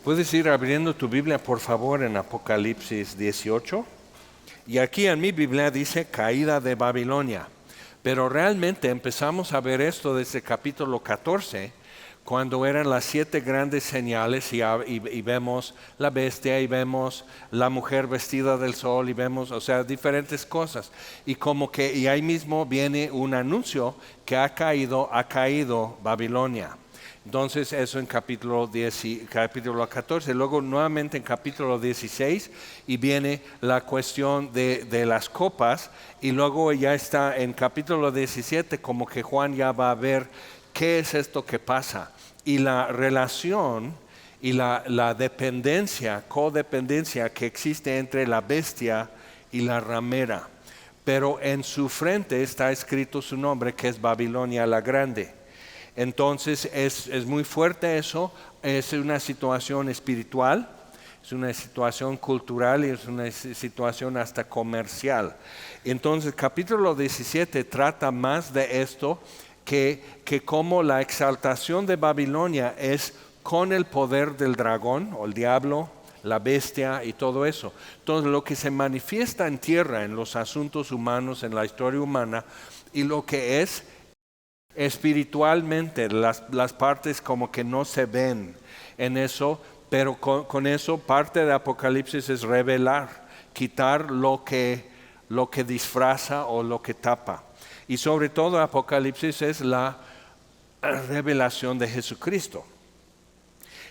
Puedes ir abriendo tu Biblia, por favor, en Apocalipsis 18. Y aquí en mi Biblia dice caída de Babilonia. Pero realmente empezamos a ver esto desde el capítulo 14, cuando eran las 7 grandes señales y vemos la bestia y vemos la mujer vestida del sol y vemos, o sea, diferentes cosas. Y ahí mismo viene un anuncio que ha caído Babilonia. Entonces eso en capítulo 14, luego nuevamente en capítulo 16 y viene la cuestión de las copas y luego ya está en capítulo 17 como que Juan ya va a ver qué es esto que pasa y la relación y la dependencia, codependencia que existe entre la bestia y la ramera. Pero en su frente está escrito su nombre que es Babilonia la Grande. Entonces es muy fuerte eso, es una situación espiritual, es una situación cultural y es una situación hasta comercial. Entonces capítulo 17 trata más de esto que como la exaltación de Babilonia es con el poder del dragón o el diablo, la bestia y todo eso. Entonces lo que se manifiesta en tierra, en los asuntos humanos, en la historia humana y lo que es espiritualmente, las partes como que no se ven en eso, pero con eso parte de Apocalipsis es revelar, quitar lo que disfraza o lo que tapa. Y sobre todo Apocalipsis es la revelación de Jesucristo.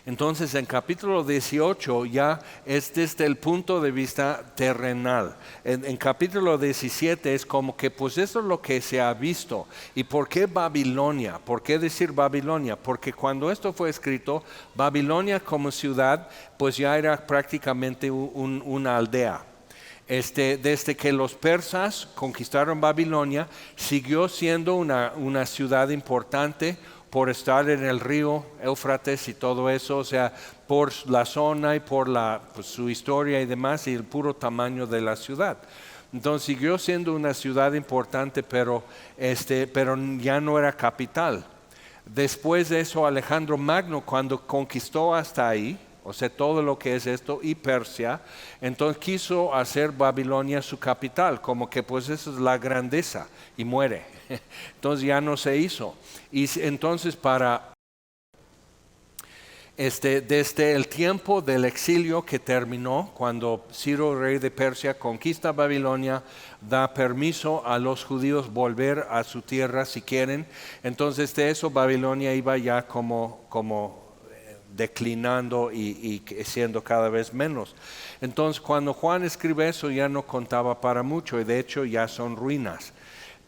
Entonces en capítulo 18 ya es desde el punto de vista terrenal. En capítulo 17 es como que pues eso es lo que se ha visto. ¿Y por qué Babilonia? ¿Por qué decir Babilonia? Porque cuando esto fue escrito, Babilonia como ciudad pues ya era prácticamente una aldea. Desde que los persas conquistaron Babilonia, siguió siendo una ciudad importante por estar en el río Éufrates y todo eso, o sea, por la zona y por su historia y demás, y el puro tamaño de la ciudad. Entonces siguió siendo una ciudad importante, pero ya no era capital. Después de eso, Alejandro Magno, cuando conquistó hasta ahí, o sea, todo lo que es esto, y Persia, entonces quiso hacer Babilonia su capital, como que pues esa es la grandeza, y muere. Entonces ya no se hizo. Y entonces desde el tiempo del exilio que terminó, cuando Ciro, rey de Persia, conquista Babilonia, da permiso a los judíos volver a su tierra si quieren, entonces de eso Babilonia iba ya como declinando y siendo cada vez menos. Entonces cuando Juan escribe eso ya no contaba para mucho y de hecho ya son ruinas.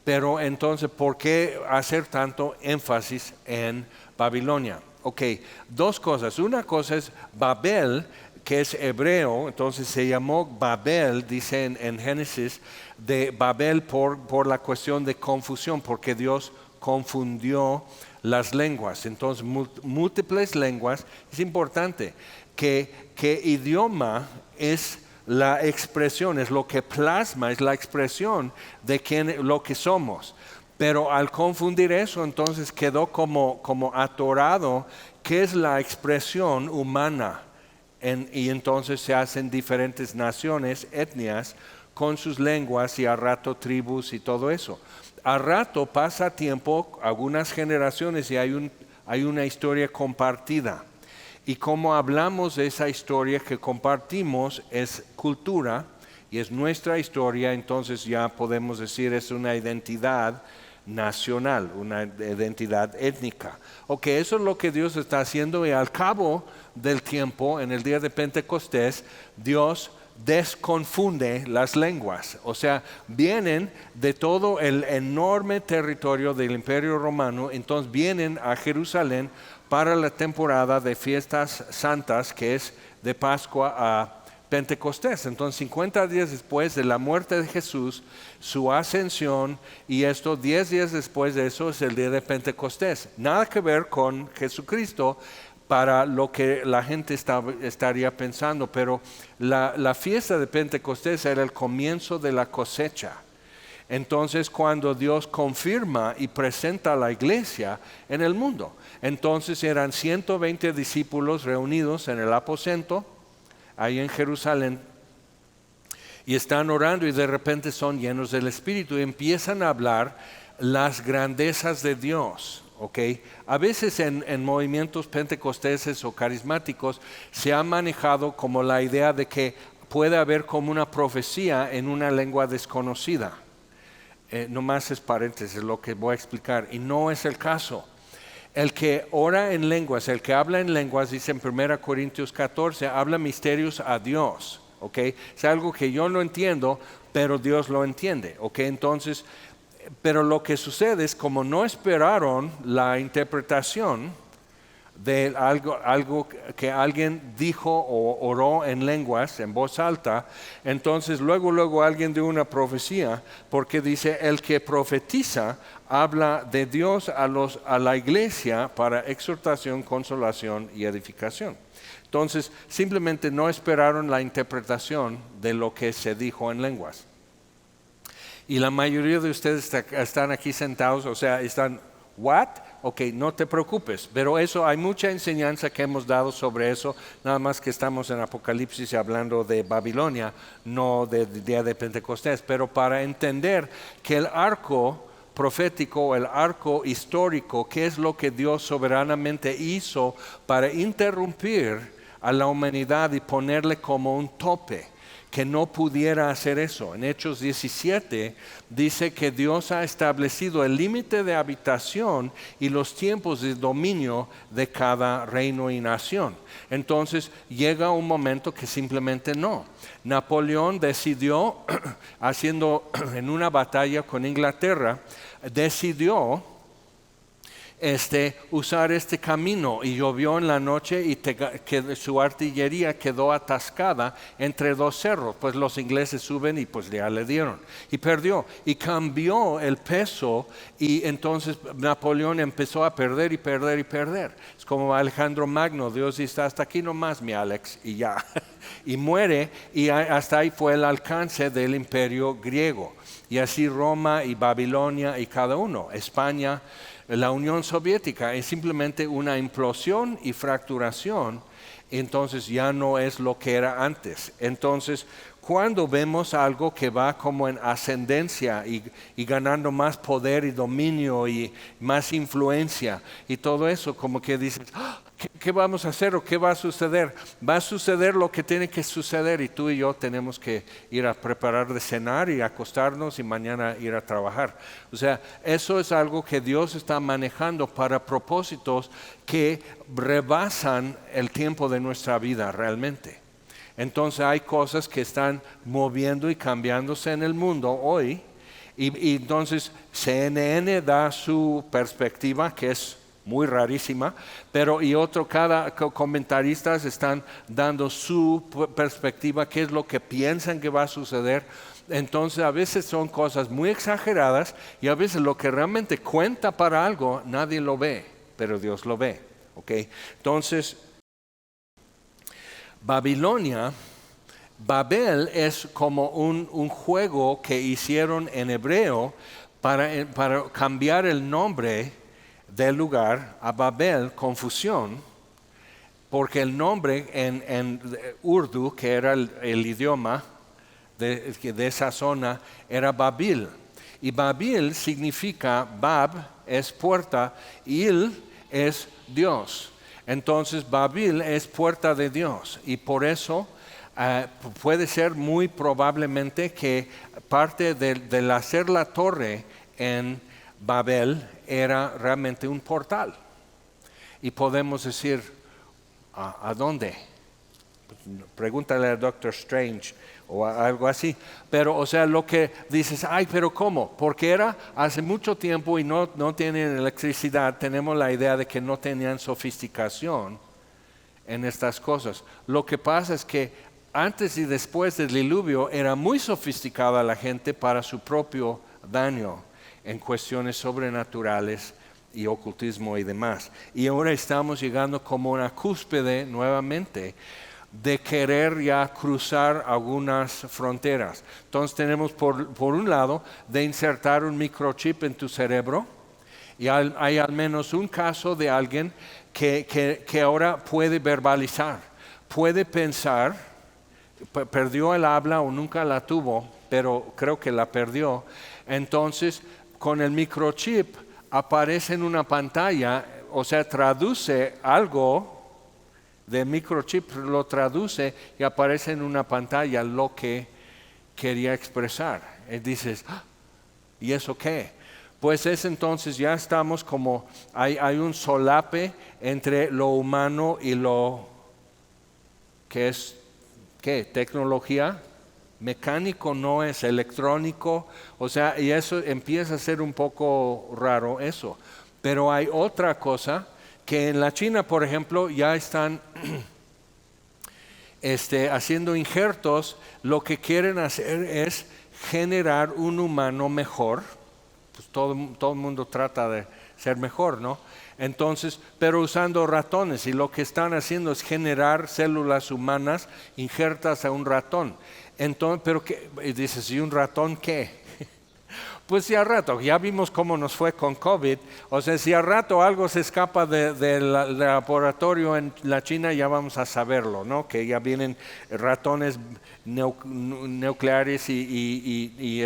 Pero entonces, ¿por qué hacer tanto énfasis en Babilonia? Ok, 2 cosas. Una cosa es Babel, que es hebreo, entonces se llamó Babel, dice en Génesis, de Babel por la cuestión de confusión, porque Dios confundió las lenguas. Entonces, múltiples lenguas, es importante que idioma es la expresión, es lo que plasma, es la expresión de lo que somos. Pero al confundir eso, entonces quedó como atorado, ¿qué es la expresión humana? Y entonces se hacen diferentes naciones, etnias, con sus lenguas y a rato tribus y todo eso. A rato pasa tiempo, algunas generaciones y hay una historia compartida. Y como hablamos de esa historia que compartimos es cultura y es nuestra historia, entonces ya podemos decir es una identidad nacional, una identidad étnica. Ok, eso es lo que Dios está haciendo y al cabo del tiempo, en el día de Pentecostés, Dios desconfunde las lenguas, o sea, vienen de todo el enorme territorio del Imperio Romano, entonces vienen a Jerusalén para la temporada de fiestas santas que es de Pascua a Pentecostés. Entonces 50 días después de la muerte de Jesús, su ascensión y 10 días después de eso es el día de Pentecostés. Nada que ver con Jesucristo para lo que la gente estaría pensando, pero la fiesta de Pentecostés era el comienzo de la cosecha. Entonces, cuando Dios confirma y presenta a la iglesia en el mundo, entonces eran 120 discípulos reunidos en el aposento, ahí en Jerusalén, y están orando y de repente son llenos del Espíritu y empiezan a hablar las grandezas de Dios. ¿Okay? A veces en movimientos pentecosteses o carismáticos se ha manejado como la idea de que puede haber como una profecía en una lengua desconocida. Nomás es paréntesis lo que voy a explicar, y no es el caso. El que ora en lenguas, el que habla en lenguas, dice en 1 Corintios 14, habla misterios a Dios. ¿Okay? Es algo que yo no entiendo, pero Dios lo entiende. ¿Okay? Entonces, pero lo que sucede es como no esperaron la interpretación de algo que alguien dijo o oró en lenguas, en voz alta, entonces luego alguien dio una profecía, porque dice, el que profetiza habla de Dios a la iglesia para exhortación, consolación y edificación. Entonces, simplemente no esperaron la interpretación de lo que se dijo en lenguas. Y la mayoría de ustedes están aquí sentados, o sea, están, ¿what? Ok, no te preocupes, pero eso hay mucha enseñanza que hemos dado sobre eso, nada más que estamos en Apocalipsis hablando de Babilonia, no del día de Pentecostés, pero para entender que el arco profético, el arco histórico, qué es lo que Dios soberanamente hizo para interrumpir a la humanidad y ponerle como un tope, que no pudiera hacer eso. En Hechos 17 dice que Dios ha establecido el límite de habitación y los tiempos de dominio de cada reino y nación. Entonces llega un momento que simplemente no. Napoleón decidió, haciendo en una batalla con Inglaterra, decidió usar este camino, y llovió en la noche y que su artillería quedó atascada entre dos cerros. Pues los ingleses suben y pues ya le dieron y perdió, y cambió el peso, y entonces Napoleón empezó a perder y perder y perder. Es como Alejandro Magno, Dios dice, hasta aquí nomás mi Alex, y ya y muere, y hasta ahí fue el alcance del imperio griego, y así Roma y Babilonia y cada uno, España, la Unión Soviética, es simplemente una implosión y fracturación. Entonces ya no es lo que era antes. Entonces, cuando vemos algo que va como en ascendencia y ganando más poder y dominio y más influencia y todo eso, como que dices, ¿qué vamos a hacer o qué va a suceder? Va a suceder lo que tiene que suceder, y tú y yo tenemos que ir a preparar de cenar y acostarnos y mañana ir a trabajar. O sea, eso es algo que Dios está manejando para propósitos que rebasan el tiempo de nuestra vida realmente. Entonces hay cosas que están moviendo y cambiándose en el mundo hoy, y entonces CNN da su perspectiva, que es muy rarísima, pero cada comentaristas están dando su perspectiva, qué es lo que piensan que va a suceder. Entonces a veces son cosas muy exageradas, y a veces lo que realmente cuenta para algo nadie lo ve, pero Dios lo ve. ¿Okay? Entonces Babel es como un juego que hicieron en hebreo para cambiar el nombre del lugar a Babel, confusión, porque el nombre en Urdu, que era el idioma de esa zona, era Babil. Y Babil significa, Bab es puerta, Il es Dios. Entonces Babil es puerta de Dios, y por eso puede ser muy probablemente que parte del hacer la torre en Babel era realmente un portal. Y podemos decir, ¿a dónde? Pregúntale a Doctor Strange o algo así. Pero, o sea, lo que dices, pero ¿cómo? Porque era hace mucho tiempo y no tienen electricidad. Tenemos la idea de que no tenían sofisticación en estas cosas. Lo que pasa es que antes y después del diluvio era muy sofisticada la gente para su propio daño en cuestiones sobrenaturales y ocultismo y demás. Y ahora estamos llegando como una cúspide nuevamente de querer ya cruzar algunas fronteras. Entonces tenemos por un lado de insertar un microchip en tu cerebro, y hay al menos un caso de alguien que ahora puede verbalizar, puede pensar, perdió el habla o nunca la tuvo, pero creo que la perdió. Entonces con el microchip aparece en una pantalla, o sea, traduce algo de microchip, lo traduce y aparece en una pantalla lo que quería expresar. Y dices, ¿y eso qué? Pues es entonces ya estamos como, hay un solape entre lo humano y lo que es, ¿qué? Tecnología. Mecánico no es, electrónico, o sea, y eso empieza a ser un poco raro eso. Pero hay otra cosa que en la China, por ejemplo, ya están haciendo injertos. Lo que quieren hacer es generar un humano mejor. Pues todo el mundo trata de ser mejor, ¿no? Entonces, pero usando ratones, y lo que están haciendo es generar células humanas injertas a un ratón. Entonces, pero ¿qué? Y dices, ¿y un ratón qué? Pues si al rato, ya vimos cómo nos fue con COVID, o sea, si al rato algo se escapa del laboratorio en la China, ya vamos a saberlo, ¿no? Que ya vienen ratones nucleares y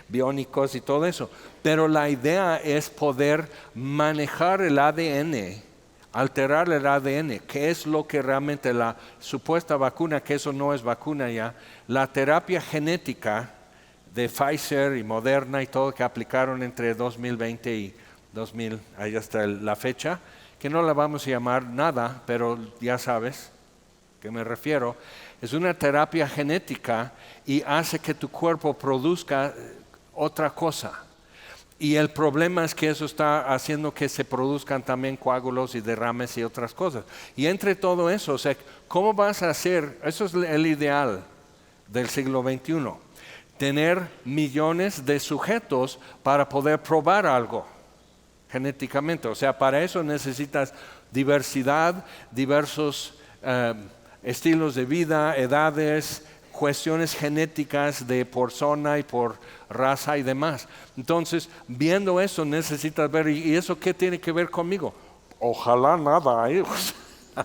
biónicos y todo eso. Pero la idea es poder manejar el ADN, alterar el ADN, que es lo que realmente la supuesta vacuna, que eso no es vacuna ya, la terapia genética de Pfizer y Moderna y todo que aplicaron entre 2020 y 2000, ahí está la fecha, que no la vamos a llamar nada, pero ya sabes que me refiero. Es una terapia genética y hace que tu cuerpo produzca otra cosa. Y el problema es que eso está haciendo que se produzcan también coágulos y derrames y otras cosas. Y entre todo eso, o sea, ¿cómo vas a hacer? Eso es el ideal del siglo XXI. Tener millones de sujetos para poder probar algo genéticamente. O sea, para eso necesitas diversidad, diversos estilos de vida, edades, cuestiones genéticas de por zona y por raza y demás. Entonces, viendo eso necesitas ver, ¿y eso qué tiene que ver conmigo? Ojalá nada,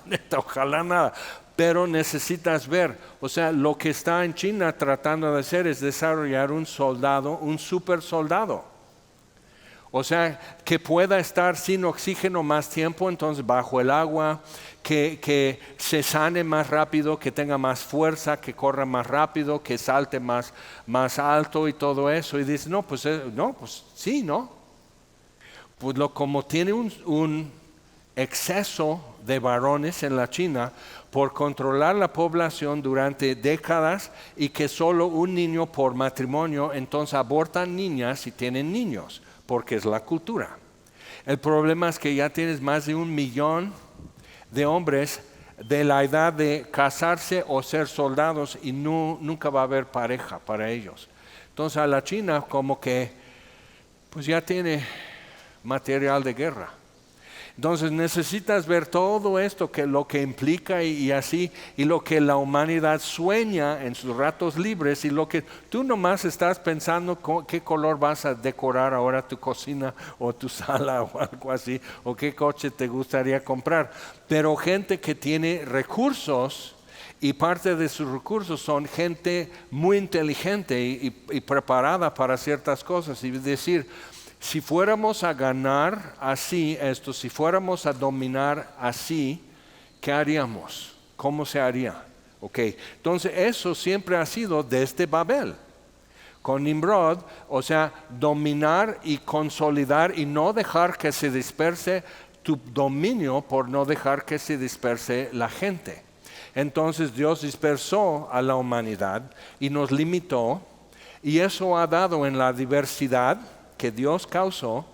neta, ojalá nada. Pero necesitas ver, o sea, lo que está en China tratando de hacer es desarrollar un soldado, un super soldado. O sea, que pueda estar sin oxígeno más tiempo, entonces bajo el agua, que se sane más rápido, que tenga más fuerza, que corra más rápido, que salte más alto y todo eso. Y dice, no, pues sí, ¿no? Pues como tiene un exceso de varones en la China por controlar la población durante décadas y que solo un niño por matrimonio, entonces abortan niñas y tienen niños, porque es la cultura. El problema es que ya tienes más de 1 millón de hombres de la edad de casarse o ser soldados y nunca va a haber pareja para ellos. Entonces a la China como que pues ya tiene material de guerra. Entonces necesitas ver todo esto, que lo que implica y así, y lo que la humanidad sueña en sus ratos libres, y lo que tú nomás estás pensando qué color vas a decorar ahora tu cocina o tu sala o algo así, o qué coche te gustaría comprar. Pero gente que tiene recursos, y parte de sus recursos son gente muy inteligente y preparada para ciertas cosas, y decir, si fuéramos a ganar así esto, si fuéramos a dominar así, ¿qué haríamos? ¿Cómo se haría? Okay. Entonces eso siempre ha sido desde Babel. Con Nimrod, o sea, dominar y consolidar y no dejar que se disperse tu dominio por no dejar que se disperse la gente. Entonces Dios dispersó a la humanidad y nos limitó, y eso ha dado en la diversidad que Dios causó,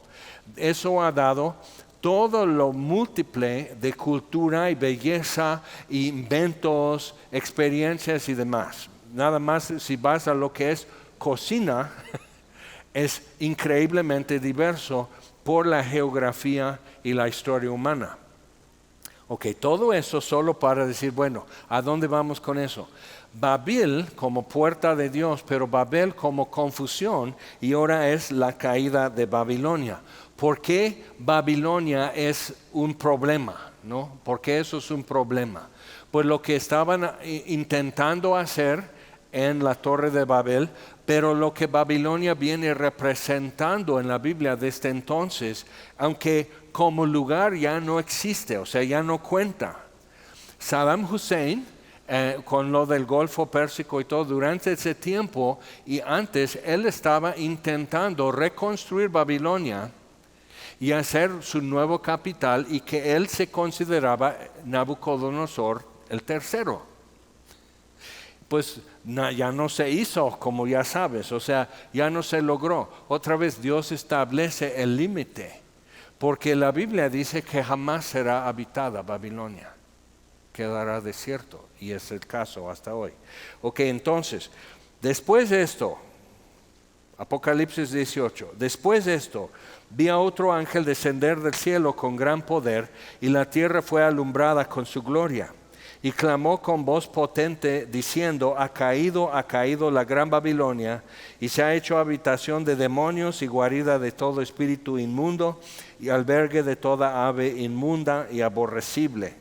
eso ha dado todo lo múltiple de cultura y belleza, inventos, experiencias y demás. Nada más si vas a lo que es cocina, es increíblemente diverso por la geografía y la historia humana. Ok, todo eso solo para decir, bueno, ¿a dónde vamos con eso? Babel como puerta de Dios, pero Babel como confusión, y ahora es la caída de Babilonia. ¿Por qué Babilonia es un problema? ¿No? ¿Por qué eso es un problema? Pues lo que estaban intentando hacer en la Torre de Babel, pero lo que Babilonia viene representando en la Biblia desde entonces, aunque como lugar ya no existe, o sea, ya no cuenta. Saddam Hussein, con lo del Golfo Pérsico y todo, durante ese tiempo y antes, él estaba intentando reconstruir Babilonia y hacer su nuevo capital, y que él se consideraba Nabucodonosor el tercero. Pues ya no se hizo, como ya sabes, o sea, ya no se logró. Otra vez Dios establece el límite, porque la Biblia dice que jamás será habitada Babilonia, quedará desierto, y es el caso hasta hoy. Ok, entonces, después de esto, Apocalipsis 18, después de esto, vi a otro ángel descender del cielo con gran poder, y la tierra fue alumbrada con su gloria. Y clamó con voz potente, diciendo, ha caído la gran Babilonia, y se ha hecho habitación de demonios y guarida de todo espíritu inmundo, y albergue de toda ave inmunda y aborrecible.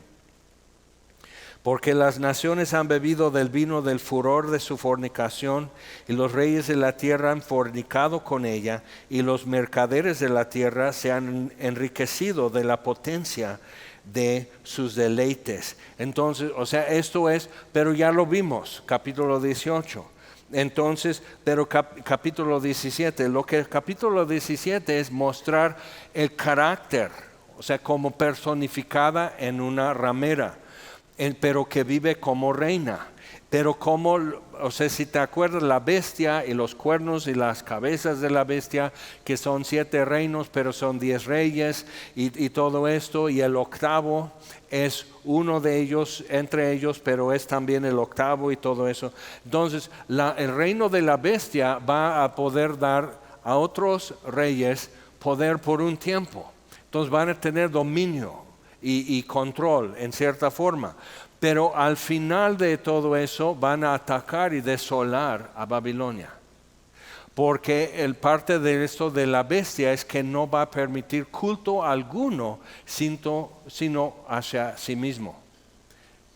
Porque las naciones han bebido del vino del furor de su fornicación, y los reyes de la tierra han fornicado con ella, y los mercaderes de la tierra se han enriquecido de la potencia de sus deleites. Entonces, o sea, esto es, pero ya lo vimos, capítulo 18. Entonces, pero capítulo 17, lo que el capítulo 17 es mostrar el carácter, o sea, como personificada en una ramera, pero que vive como reina. Pero como, o sea, si te acuerdas, la bestia y los cuernos y las cabezas de la bestia, que son 7 reinos, pero son 10 reyes y todo esto, y el octavo es uno de ellos, entre ellos, pero es también el octavo y todo eso. Entonces, el reino de la bestia va a poder dar a otros reyes poder por un tiempo. Entonces van a tener dominio y control en cierta forma. Pero al final de todo eso van a atacar y desolar a Babilonia. Porque el parte de esto de la bestia es que no va a permitir culto alguno sino hacia sí mismo.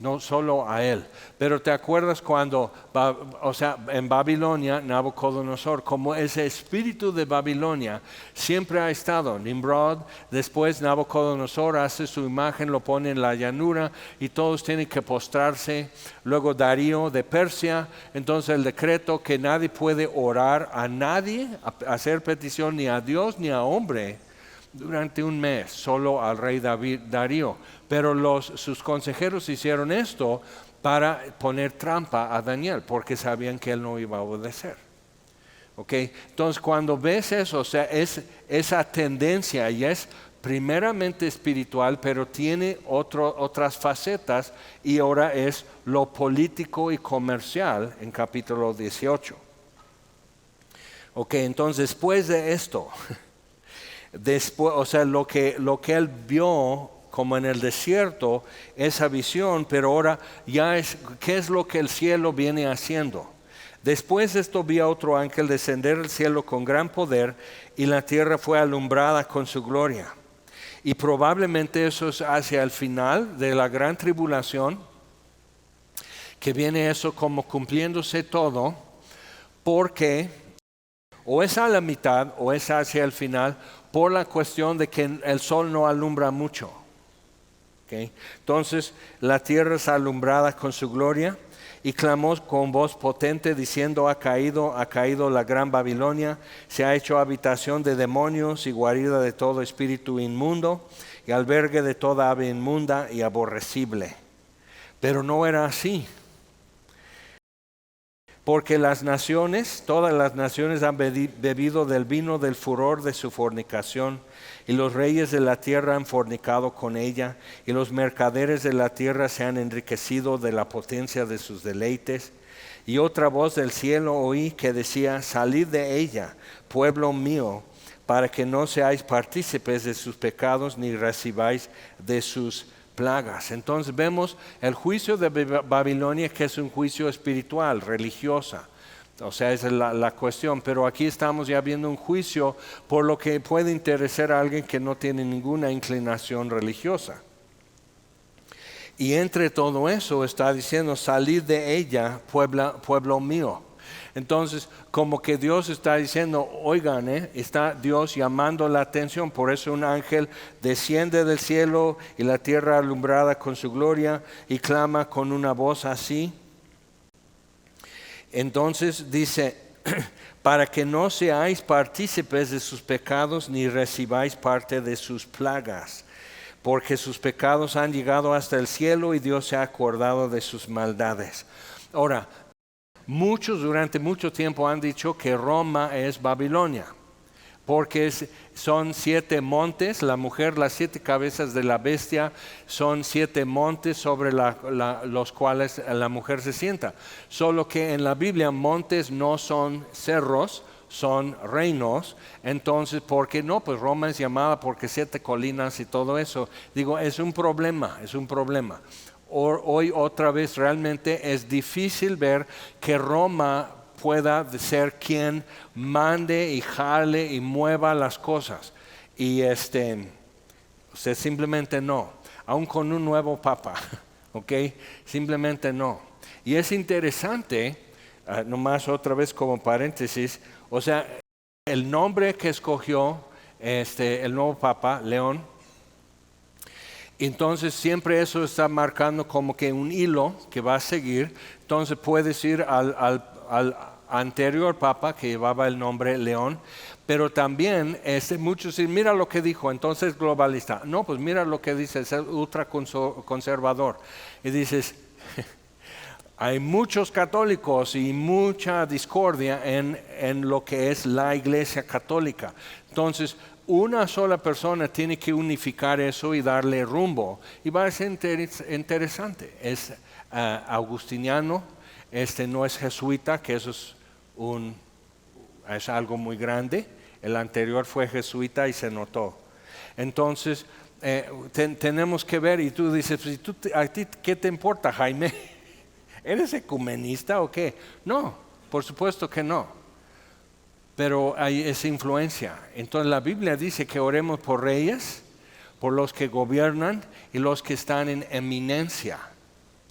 No solo a él. Pero te acuerdas cuando, o sea, en Babilonia, Nabucodonosor, como ese espíritu de Babilonia siempre ha estado. Nimrod, después Nabucodonosor hace su imagen, lo pone en la llanura y todos tienen que postrarse. Luego Darío de Persia, entonces el decreto que nadie puede orar a nadie, hacer petición ni a Dios ni a hombre durante un mes, solo al rey Darío. Pero sus consejeros hicieron esto para poner trampa a Daniel, porque sabían que él no iba a obedecer. ¿Okay? Entonces cuando ves eso, o sea, es esa tendencia y es primeramente espiritual, pero tiene otras facetas, y ahora es lo político y comercial en capítulo 18. Ok, entonces después de esto, después, o sea, lo que él vio como en el desierto, esa visión, pero ahora ya es, ¿qué es lo que el cielo viene haciendo? Después de esto vi a otro ángel descender del cielo con gran poder, y la tierra fue alumbrada con su gloria. Y probablemente eso es hacia el final de la gran tribulación, que viene eso como cumpliéndose todo, porque o es a la mitad o es hacia el final, por la cuestión de que el sol no alumbra mucho. ¿Okay? Entonces la tierra es alumbrada con su gloria, y clamó con voz potente diciendo, ha caído la gran Babilonia, se ha hecho habitación de demonios y guarida de todo espíritu inmundo, y albergue de toda ave inmunda y aborrecible. Pero no era así. Porque las naciones, todas las naciones han bebido del vino del furor de su fornicación, y los reyes de la tierra han fornicado con ella, y los mercaderes de la tierra se han enriquecido de la potencia de sus deleites. Y otra voz del cielo oí que decía, salid de ella, pueblo mío, para que no seáis partícipes de sus pecados, ni recibáis de sus plagas. Entonces vemos el juicio de Babilonia, que es un juicio espiritual, religiosa. O sea, esa es la cuestión. Pero aquí estamos ya viendo un juicio por lo que puede interesar a alguien que no tiene ninguna inclinación religiosa. Y entre todo eso está diciendo, salid de ella, pueblo mío. Entonces, como que Dios está diciendo, oigan, está Dios llamando la atención. Por eso un ángel desciende del cielo y la tierra alumbrada con su gloria y clama con una voz así. Entonces dice, para que no seáis partícipes de sus pecados ni recibáis parte de sus plagas, porque sus pecados han llegado hasta el cielo y Dios se ha acordado de sus maldades. Ahora, muchos durante mucho tiempo han dicho que Roma es Babilonia, porque son 7 montes, la mujer, las 7 cabezas de la bestia, son 7 montes sobre los cuales la mujer se sienta. Solo que en la Biblia montes no son cerros, son reinos. Entonces, ¿por qué no? Pues Roma es llamada porque 7 colinas y todo eso. Digo, es un problema. Hoy otra vez realmente es difícil ver que Roma pueda ser quien mande y jale y mueva las cosas. Y simplemente no, aún con un nuevo papa, ¿ok? Simplemente no. Y es interesante, nomás otra vez como paréntesis, o sea, el nombre que escogió el nuevo papa, León, entonces siempre eso está marcando como que un hilo que va a seguir. Entonces puedes ir al anterior papa que llevaba el nombre León, pero también muchos dicen, mira lo que dijo, entonces globalista. No, pues mira lo que dice, es ultraconservador. Y dices, hay muchos católicos y mucha discordia en lo que es la Iglesia Católica. Entonces, una sola persona tiene que unificar eso y darle rumbo. Y va a ser interesante. Es agustiniano, no es jesuita, que eso es algo muy grande. El anterior fue jesuita y se notó. Entonces, tenemos que ver, y tú dices, ¿a ti qué te importa, Jaime? ¿Eres ecumenista o qué? No, por supuesto que no. Pero hay esa influencia. Entonces la Biblia dice que oremos por reyes, por los que gobiernan y los que están en eminencia.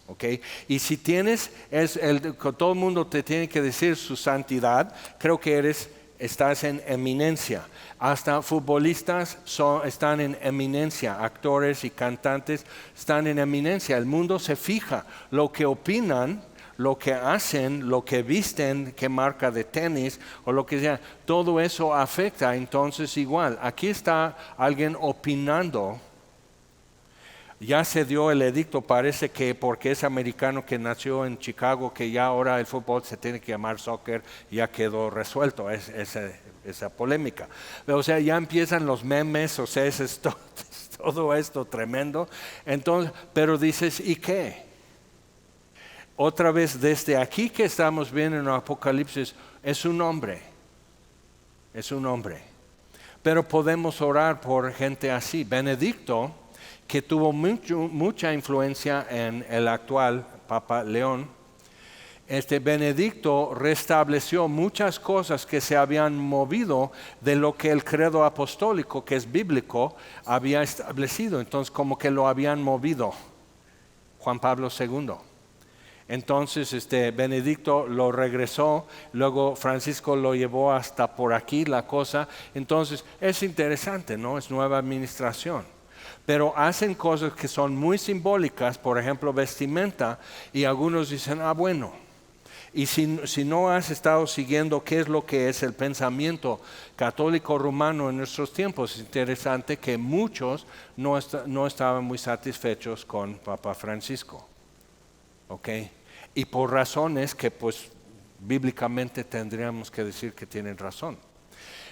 ¿Okay? Y si todo el mundo te tiene que decir su santidad, creo que estás en eminencia. Hasta futbolistas están en eminencia, actores y cantantes están en eminencia. El mundo se fija, lo que opinan, lo que hacen, lo que visten, qué marca de tenis o lo que sea, todo eso afecta. Entonces igual, aquí está alguien opinando. Ya se dio el edicto, parece que porque es americano que nació en Chicago, que ya ahora el fútbol se tiene que llamar soccer, ya quedó resuelto esa polémica. O sea, ya empiezan los memes, o sea, es todo esto tremendo. Entonces, pero dices, ¿y qué? Otra vez, desde aquí que estamos viendo en el Apocalipsis, es un hombre. Pero podemos orar por gente así. Benedicto, que tuvo mucha influencia en el actual Papa León, Benedicto restableció muchas cosas que se habían movido de lo que el credo apostólico, que es bíblico, había establecido. Entonces, como que lo habían movido. Juan Pablo II. Entonces Benedicto lo regresó, luego Francisco lo llevó hasta por aquí la cosa. Entonces es interesante, ¿no? Es nueva administración. Pero hacen cosas que son muy simbólicas, por ejemplo vestimenta, y algunos dicen, bueno. Y si no has estado siguiendo qué es lo que es el pensamiento católico romano en nuestros tiempos, es interesante que muchos no estaban muy satisfechos con Papa Francisco. ¿Okay? Y por razones que pues bíblicamente tendríamos que decir que tienen razón.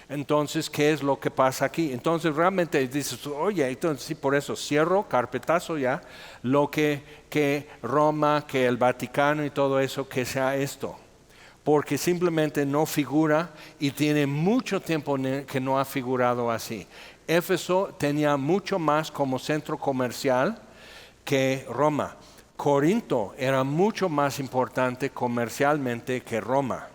Entonces, ¿qué es lo que pasa aquí? Entonces realmente dices, oye, entonces sí, por eso cierro, carpetazo ya, lo que Roma, que el Vaticano y todo eso, que sea esto. Porque simplemente no figura y tiene mucho tiempo que no ha figurado así. Éfeso tenía mucho más como centro comercial que Roma. Corinto era mucho más importante comercialmente que Roma.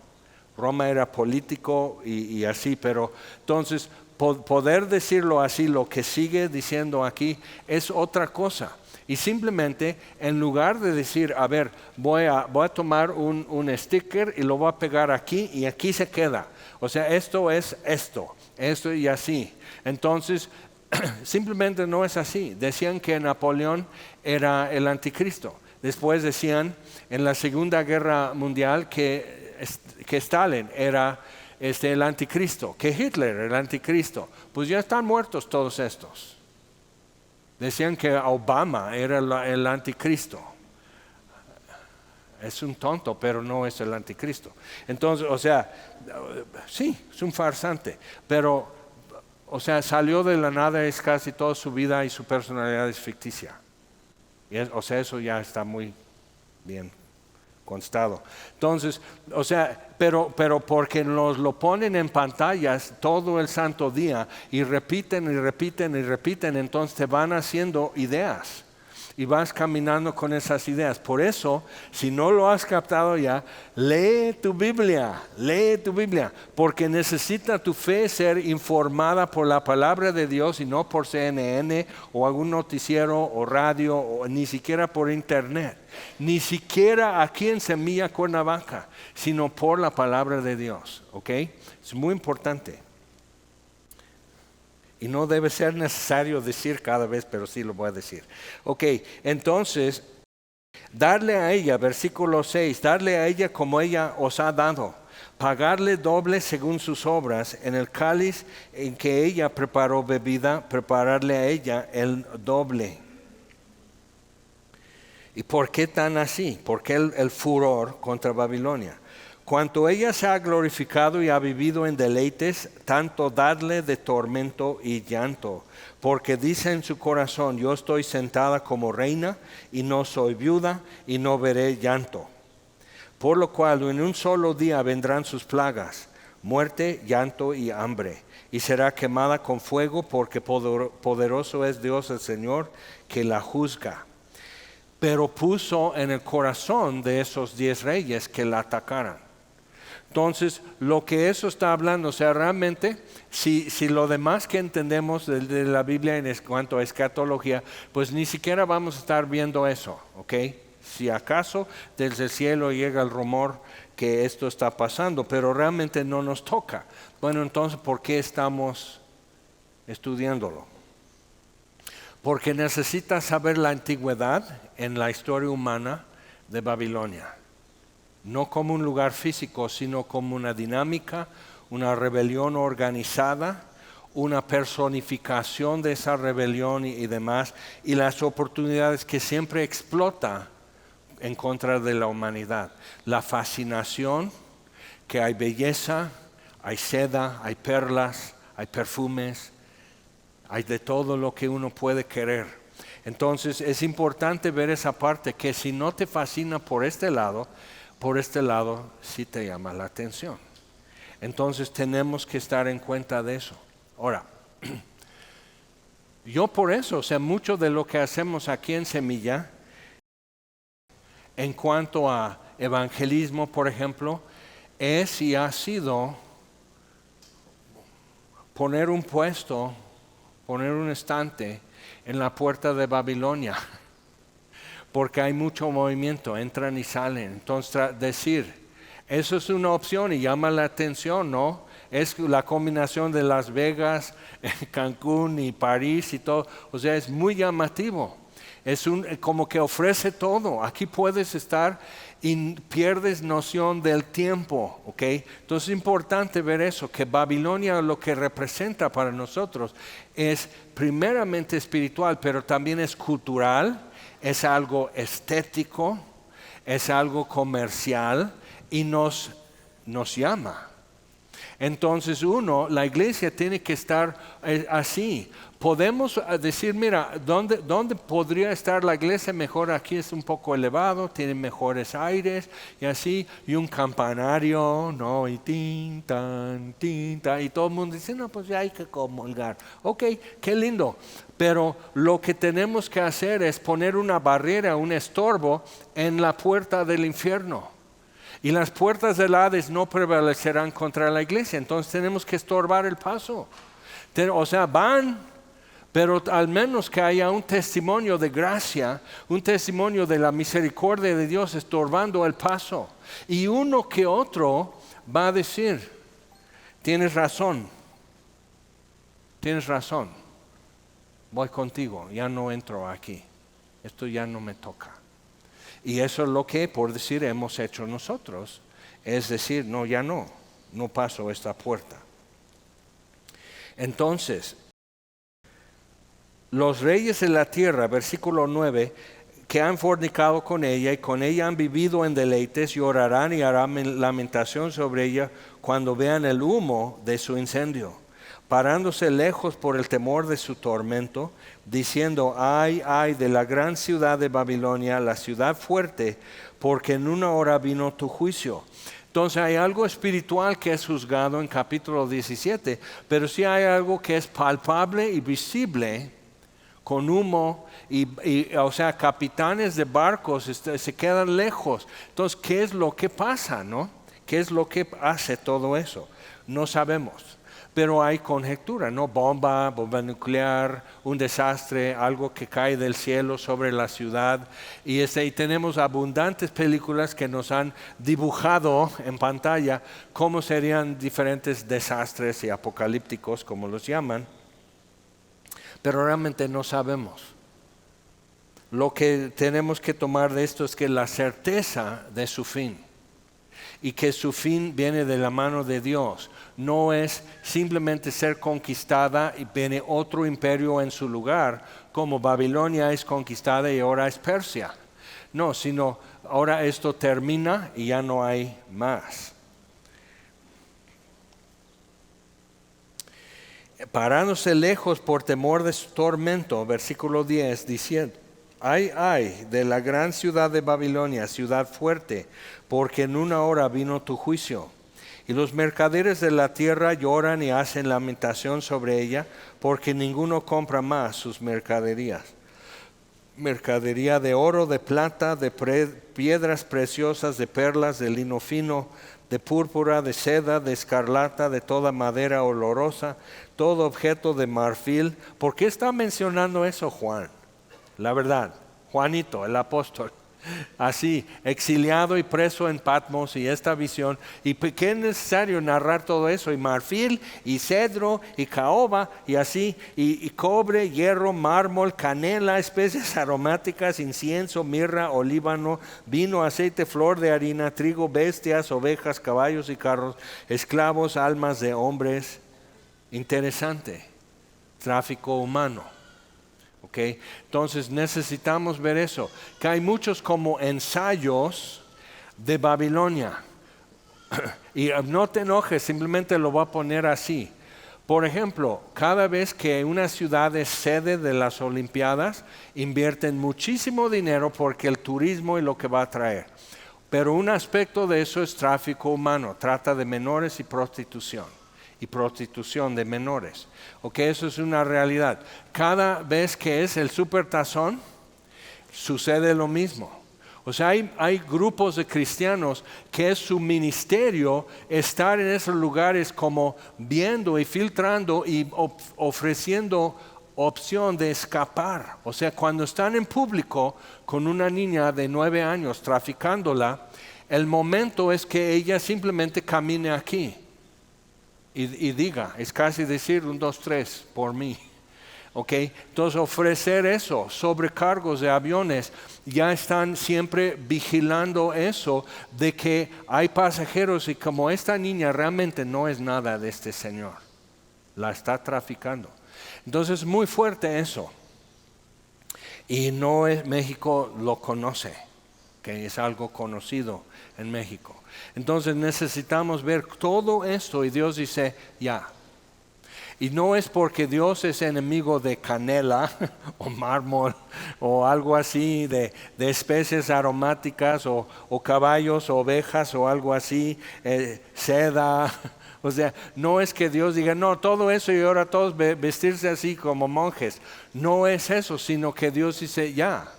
Roma era político y así, pero entonces poder decirlo así, lo que sigue diciendo aquí, es otra cosa. Y simplemente, en lugar de decir, a ver, voy a tomar un sticker y lo voy a pegar aquí y aquí se queda. O sea, esto es esto y así. Entonces, simplemente no es así. Decían que Napoleón era el anticristo. Después decían en la Segunda Guerra Mundial que Stalin era el anticristo, que Hitler era el anticristo. Pues ya están muertos todos estos. Decían que Obama era el anticristo. Es un tonto, pero no es el anticristo. Entonces, o sea, sí, es un farsante, pero, o sea, salió de la nada, es casi toda su vida y su personalidad es ficticia. O sea, eso ya está muy bien constado. Entonces, o sea, pero porque nos lo ponen en pantallas todo el santo día y repiten, entonces te van haciendo ideas y vas caminando con esas ideas. Por eso, si no lo has captado ya, lee tu Biblia, porque necesita tu fe ser informada por la palabra de Dios y no por CNN o algún noticiero o radio o ni siquiera por internet, ni siquiera aquí en Semilla Cuernavaca, sino por la palabra de Dios, ¿ok? Es muy importante. Y no debe ser necesario decir cada vez, pero sí lo voy a decir. Ok, entonces, darle a ella, versículo 6, darle a ella como ella os ha dado, pagarle doble según sus obras, en el cáliz en que ella preparó bebida, prepararle a ella el doble. ¿Y por qué tan así? ¿Por qué el furor contra Babilonia? Cuanto ella se ha glorificado y ha vivido en deleites, tanto darle de tormento y llanto, porque dice en su corazón, yo estoy sentada como reina y no soy viuda y no veré llanto. Por lo cual en un solo día vendrán sus plagas, muerte, llanto y hambre, y será quemada con fuego, porque poderoso es Dios el Señor que la juzga. Pero puso en el corazón de esos 10 reyes que la atacaran. Entonces, lo que eso está hablando, o sea, realmente, si lo demás que entendemos de la Biblia en cuanto a escatología, pues ni siquiera vamos a estar viendo eso, ¿ok? Si acaso desde el cielo llega el rumor que esto está pasando, pero realmente no nos toca. Bueno, entonces, ¿por qué estamos estudiándolo? Porque necesitas saber la antigüedad en la historia humana de Babilonia. No como un lugar físico, sino como una dinámica, una rebelión organizada, una personificación de esa rebelión y demás, y las oportunidades que siempre explota en contra de la humanidad. La fascinación, que hay belleza, hay seda, hay perlas, hay perfumes, hay de todo lo que uno puede querer. Entonces es importante ver esa parte, que si no te fascina por este lado sí te llama la atención. Entonces tenemos que estar en cuenta de eso. Ahora, yo por eso, o sea, mucho de lo que hacemos aquí en Semilla, en cuanto a evangelismo, por ejemplo, es y ha sido poner un puesto, poner un estante en la puerta de Babilonia. Porque hay mucho movimiento, entran y salen. Entonces decir, eso es una opción y llama la atención, ¿no? Es la combinación de Las Vegas, Cancún y París y todo. O sea, es muy llamativo. Es como que ofrece todo. Aquí puedes estar y pierdes noción del tiempo, ¿ok? Entonces es importante ver eso, que Babilonia lo que representa para nosotros es primeramente espiritual, pero también es cultural. Es algo estético, es algo comercial y nos llama. Entonces la iglesia tiene que estar así. Podemos decir, mira, ¿dónde podría estar la iglesia mejor? Aquí es un poco elevado, tiene mejores aires y así, y un campanario, ¿no? Y tin, tan, y todo el mundo dice, no, pues ya hay que comulgar. Ok, qué lindo. Pero lo que tenemos que hacer es poner una barrera, un estorbo en la puerta del infierno. Y las puertas del Hades no prevalecerán contra la iglesia. Entonces tenemos que estorbar el paso. O sea, van, pero al menos que haya un testimonio de gracia, un testimonio de la misericordia de Dios estorbando el paso. Y uno que otro va a decir, tienes razón, voy contigo, ya no entro aquí, esto ya no me toca. Y eso es lo que, por decir, hemos hecho nosotros, es decir, no, ya no paso esta puerta. Entonces, los reyes de la tierra, versículo 9, que han fornicado con ella y con ella han vivido en deleites, llorarán y harán lamentación sobre ella cuando vean el humo de su incendio, parándose lejos por el temor de su tormento, diciendo, ay, ay de la gran ciudad de Babilonia, la ciudad fuerte, porque en una hora vino tu juicio. Entonces hay algo espiritual que es juzgado en capítulo 17, pero sí hay algo que es palpable y visible, con humo, o sea, capitanes de barcos se quedan lejos. Entonces, ¿qué es lo que pasa, no? ¿Qué es lo que hace todo eso? No sabemos, pero hay conjetura, ¿no? Bomba nuclear, un desastre, algo que cae del cielo sobre la ciudad. Y tenemos abundantes películas que nos han dibujado en pantalla cómo serían diferentes desastres y apocalípticos, como los llaman. Pero realmente no sabemos. Lo que tenemos que tomar de esto es que la certeza de su fin, y que su fin viene de la mano de Dios, no es simplemente ser conquistada y viene otro imperio en su lugar, como Babilonia es conquistada y ahora es Persia. No, sino ahora esto termina y ya no hay más. Parándose lejos por temor de su tormento, versículo 10, diciendo, ay, ay de la gran ciudad de Babilonia, ciudad fuerte, porque en una hora vino tu juicio. Y los mercaderes de la tierra lloran y hacen lamentación sobre ella, porque ninguno compra más sus mercaderías. Mercadería de oro, de plata, de piedras preciosas, de perlas, de lino fino, de púrpura, de seda, de escarlata, de toda madera olorosa, todo objeto de marfil. ¿Por qué está mencionando eso Juan? La verdad, Juanito, el apóstol, así, exiliado y preso en Patmos, y esta visión, y qué es necesario narrar todo eso, y marfil, y cedro, y caoba, y así, y cobre, hierro, mármol, canela, especies aromáticas, incienso, mirra, olíbano, vino, aceite, flor de harina, trigo, bestias, ovejas, caballos y carros, esclavos, almas de hombres. Interesante, tráfico humano. Okay. Entonces necesitamos ver eso, que hay muchos como ensayos de Babilonia. Y no te enojes, simplemente lo voy a poner así. Por ejemplo, cada vez que una ciudad es sede de las Olimpiadas, invierten muchísimo dinero porque el turismo es lo que va a traer. Pero un aspecto de eso es tráfico humano, trata de menores y prostitución de menores. Ok, eso es una realidad. Cada vez que es el supertazón, sucede lo mismo. O sea, hay grupos de cristianos que es su ministerio estar en esos lugares como viendo y filtrando y ofreciendo opción de escapar. O sea, cuando están en público con una niña de 9 años traficándola, el momento es que ella simplemente camine aquí. Y diga, es casi decir 1, 2, 3 por mí. Okay. Entonces ofrecer eso, sobrecargos de aviones, ya están siempre vigilando eso de que hay pasajeros y como esta niña realmente no es nada de este señor, la está traficando. Entonces muy fuerte eso. Y no es, México lo conoce. que es algo conocido en México. Entonces necesitamos ver todo esto y Dios dice, ya. Y no es porque Dios es enemigo de canela o mármol o algo así, de especies aromáticas o caballos o ovejas o algo así, seda. O sea, no es que Dios diga, no, todo eso y ahora todos vestirse así como monjes. No es eso, sino que Dios dice, ya.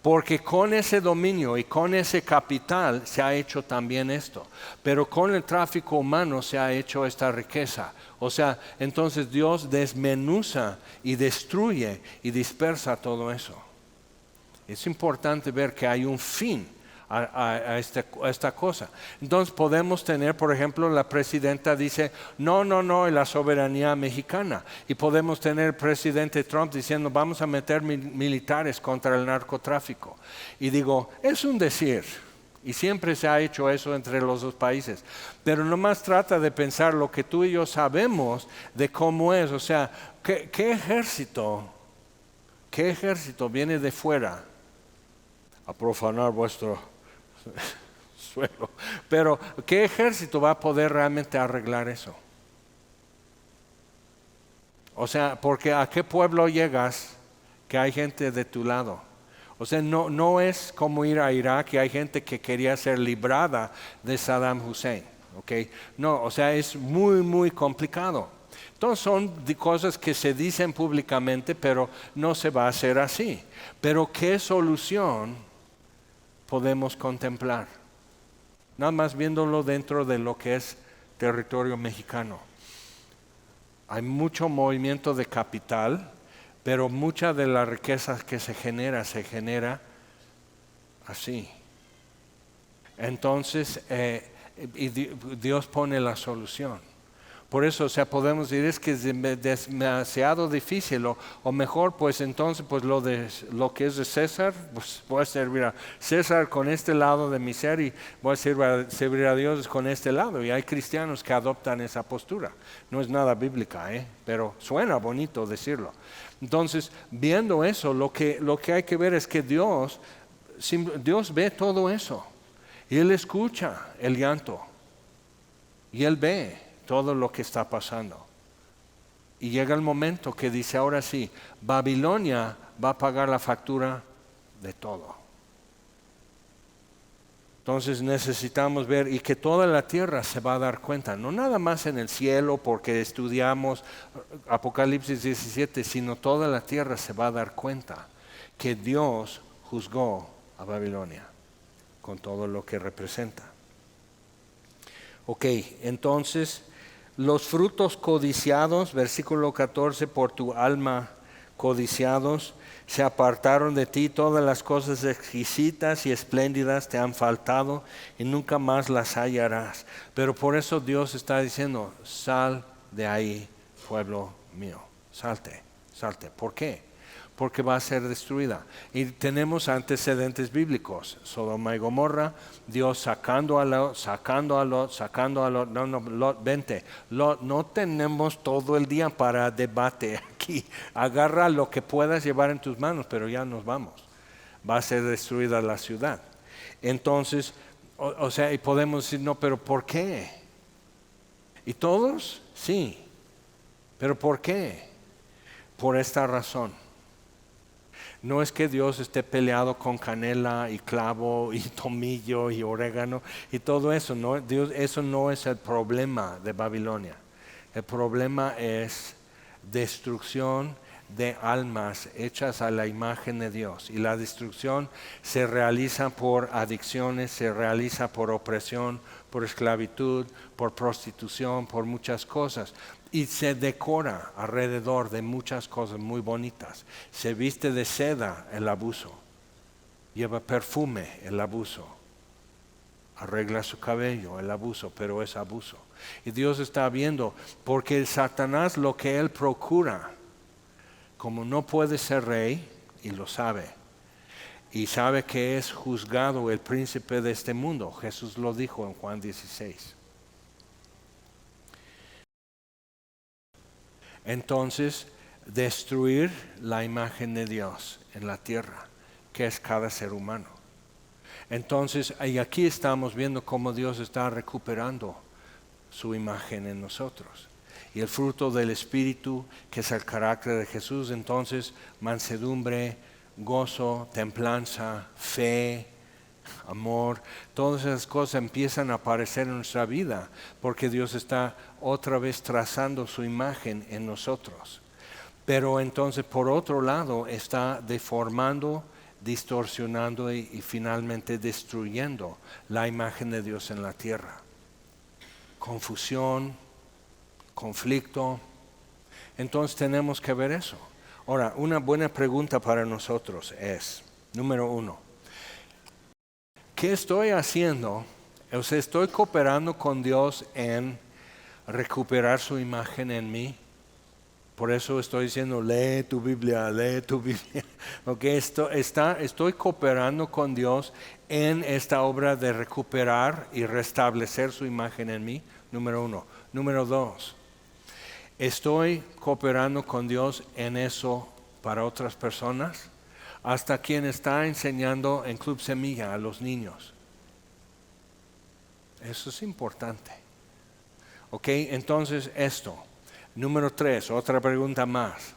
Porque con ese dominio y con ese capital se ha hecho también esto. Pero con el tráfico humano se ha hecho esta riqueza. O sea, entonces Dios desmenuza y destruye y dispersa todo eso. Es importante ver que hay un fin a esta cosa. Entonces podemos tener, por ejemplo, la presidenta dice, no, la soberanía mexicana. Y podemos tener el presidente Trump diciendo, vamos a meter militares contra el narcotráfico. Y digo, es un decir. Y siempre se ha hecho eso entre los dos países. Pero nomás trata de pensar lo que tú y yo sabemos de cómo es. O sea, ¿qué ejército viene de fuera a profanar vuestro suelo? Pero ¿qué ejército va a poder realmente arreglar eso? O sea, porque ¿a qué pueblo llegas que hay gente de tu lado? O sea, no es como ir a Irak y hay gente que quería ser librada de Saddam Hussein. ¿Okay? No, o sea, es muy, muy complicado. Entonces son cosas que se dicen públicamente, pero no se va a hacer así. Pero ¿qué solución podemos contemplar? Nada más viéndolo dentro de lo que es territorio mexicano. Hay mucho movimiento de capital, pero mucha de la riqueza que se genera así. Entonces, Dios pone la solución. Por eso, o sea, podemos decir es que es demasiado difícil, o mejor, pues entonces, pues lo que es de César, pues voy a servir a César con este lado de mi ser y voy a servir a Dios con este lado. Y hay cristianos que adoptan esa postura. No es nada bíblica, pero suena bonito decirlo. Entonces, viendo eso, lo que hay que ver es que Dios ve todo eso. Y Él escucha el llanto. Y Él ve todo lo que está pasando. Y llega el momento que dice, ahora sí, Babilonia va a pagar la factura de todo. Entonces necesitamos ver y que toda la tierra se va a dar cuenta, no nada más en el cielo porque estudiamos Apocalipsis 17, sino toda la tierra se va a dar cuenta que Dios juzgó a Babilonia con todo lo que representa. Ok, entonces los frutos codiciados, versículo 14, por tu alma codiciados, se apartaron de ti, todas las cosas exquisitas y espléndidas te han faltado y nunca más las hallarás. Pero por eso Dios está diciendo, sal de ahí, pueblo mío, salte. ¿Por qué? Porque va a ser destruida. Y tenemos antecedentes bíblicos, Sodoma y Gomorra, Dios sacando a Lot, no, Lot, vente. Lot, no tenemos todo el día para debate aquí, agarra lo que puedas llevar en tus manos, pero ya nos vamos, va a ser destruida la ciudad. Entonces, o sea, y podemos decir, no, pero ¿por qué? ¿Y todos? Sí, pero ¿por qué? Por esta razón. No es que Dios esté peleado con canela y clavo y tomillo y orégano y todo eso. No, Dios, eso no es el problema de Babilonia. El problema es destrucción de almas hechas a la imagen de Dios. Y la destrucción se realiza por adicciones, se realiza por opresión, por esclavitud, por prostitución, por muchas cosas. Y se decora alrededor de muchas cosas muy bonitas. Se viste de seda el abuso, lleva perfume el abuso, arregla su cabello el abuso, pero es abuso. Y Dios está viendo, porque el Satanás lo que él procura, como no puede ser rey, y lo sabe, y sabe que es juzgado el príncipe de este mundo. Jesús lo dijo en Juan 16. Entonces, destruir la imagen de Dios en la tierra, que es cada ser humano. Entonces, y aquí estamos viendo cómo Dios está recuperando su imagen en nosotros. Y el fruto del Espíritu, que es el carácter de Jesús, entonces mansedumbre, gozo, templanza, fe, amor, todas esas cosas empiezan a aparecer en nuestra vida porque Dios está otra vez trazando su imagen en nosotros. Pero entonces por otro lado está deformando, distorsionando y finalmente destruyendo la imagen de Dios en la tierra. Confusión, conflicto. Entonces tenemos que ver eso. Ahora, una buena pregunta para nosotros es, número 1, ¿qué estoy haciendo? O sea, ¿estoy cooperando con Dios en recuperar su imagen en mí? Por eso estoy diciendo, lee tu Biblia. Okay, estoy cooperando con Dios en esta obra de recuperar y restablecer su imagen en mí, número 1. Número 2, estoy cooperando con Dios en eso para otras personas, hasta quien está enseñando en Club Semilla a los niños. Eso es importante. Ok, entonces esto. Número 3, otra pregunta más.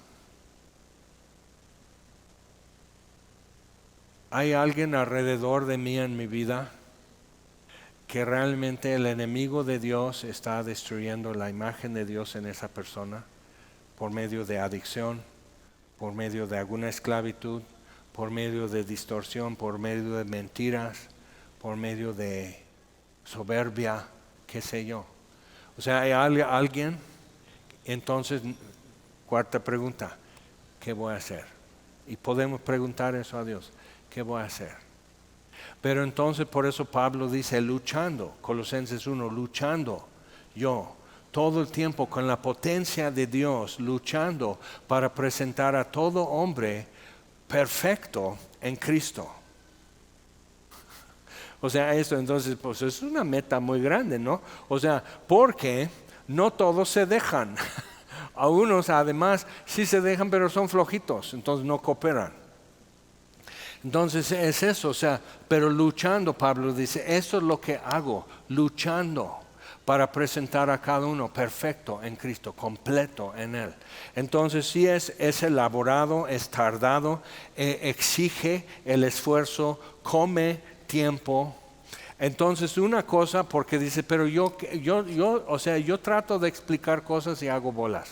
¿Hay alguien alrededor de mí en mi vida que realmente el enemigo de Dios está destruyendo la imagen de Dios en esa persona por medio de adicción, por medio de alguna esclavitud, por medio de distorsión, por medio de mentiras, por medio de soberbia, qué sé yo? O sea, ¿hay alguien? Entonces, cuarta pregunta, ¿qué voy a hacer? Y podemos preguntar eso a Dios, ¿qué voy a hacer? Pero entonces por eso Pablo dice, luchando, Colosenses 1, luchando yo todo el tiempo con la potencia de Dios, luchando para presentar a todo hombre perfecto en Cristo. O sea, esto entonces pues es una meta muy grande, ¿no? O sea, porque no todos se dejan. A unos además sí se dejan, pero son flojitos, entonces no cooperan. Entonces es eso, o sea, pero luchando, Pablo dice, eso es lo que hago, luchando para presentar a cada uno perfecto en Cristo, completo en Él. Entonces sí es elaborado, es tardado, exige el esfuerzo, come tiempo. Entonces una cosa, porque dice, pero yo trato de explicar cosas y hago bolas.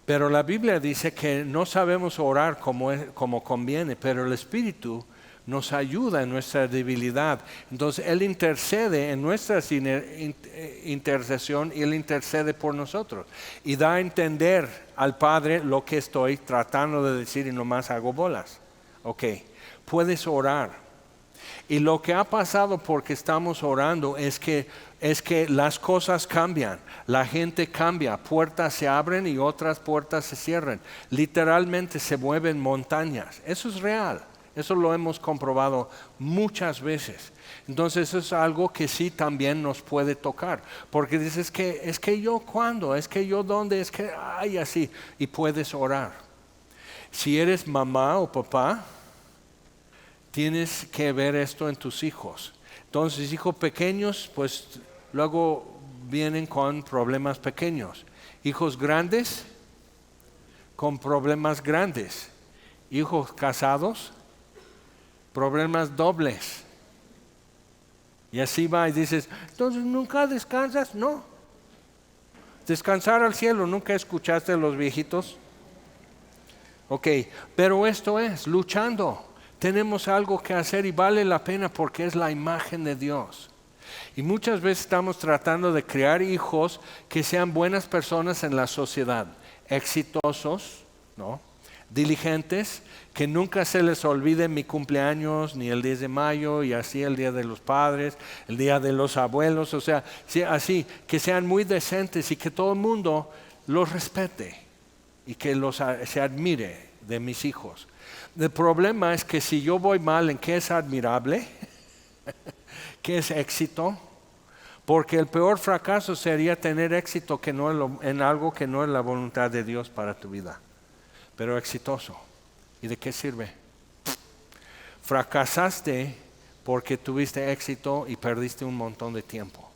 Pero la Biblia dice que no sabemos orar como conviene, pero el Espíritu nos ayuda en nuestra debilidad. Entonces Él intercede en nuestra intercesión y Él intercede por nosotros. Y da a entender al Padre lo que estoy tratando de decir y nomás hago bolas. Ok, puedes orar. Y lo que ha pasado porque estamos orando es que las cosas cambian, la gente cambia, puertas se abren y otras puertas se cierran. Literalmente se mueven montañas. Eso es real, eso lo hemos comprobado muchas veces. Entonces eso es algo que sí también nos puede tocar, porque dices es que yo cuándo, es que yo dónde, es que ay así, y puedes orar. Si eres mamá o papá, tienes que ver esto en tus hijos. Entonces, hijos pequeños, pues luego vienen con problemas pequeños. Hijos grandes, con problemas grandes. Hijos casados, problemas dobles. Y así va y dices, entonces nunca descansas, no. Descansar al cielo, ¿nunca escuchaste a los viejitos? Ok, pero esto es, luchando. Tenemos algo que hacer y vale la pena porque es la imagen de Dios. Y muchas veces estamos tratando de crear hijos que sean buenas personas en la sociedad, exitosos, ¿no? Diligentes, que nunca se les olvide mi cumpleaños, ni el 10 de mayo, y así el Día de los Padres, el Día de los Abuelos, o sea, así, que sean muy decentes y que todo el mundo los respete y que se admire de mis hijos. El problema es que si yo voy mal en qué es admirable, qué es éxito, porque el peor fracaso sería tener éxito en algo que no es la voluntad de Dios para tu vida, pero exitoso. ¿Y de qué sirve? Fracasaste porque tuviste éxito y perdiste un montón de tiempo.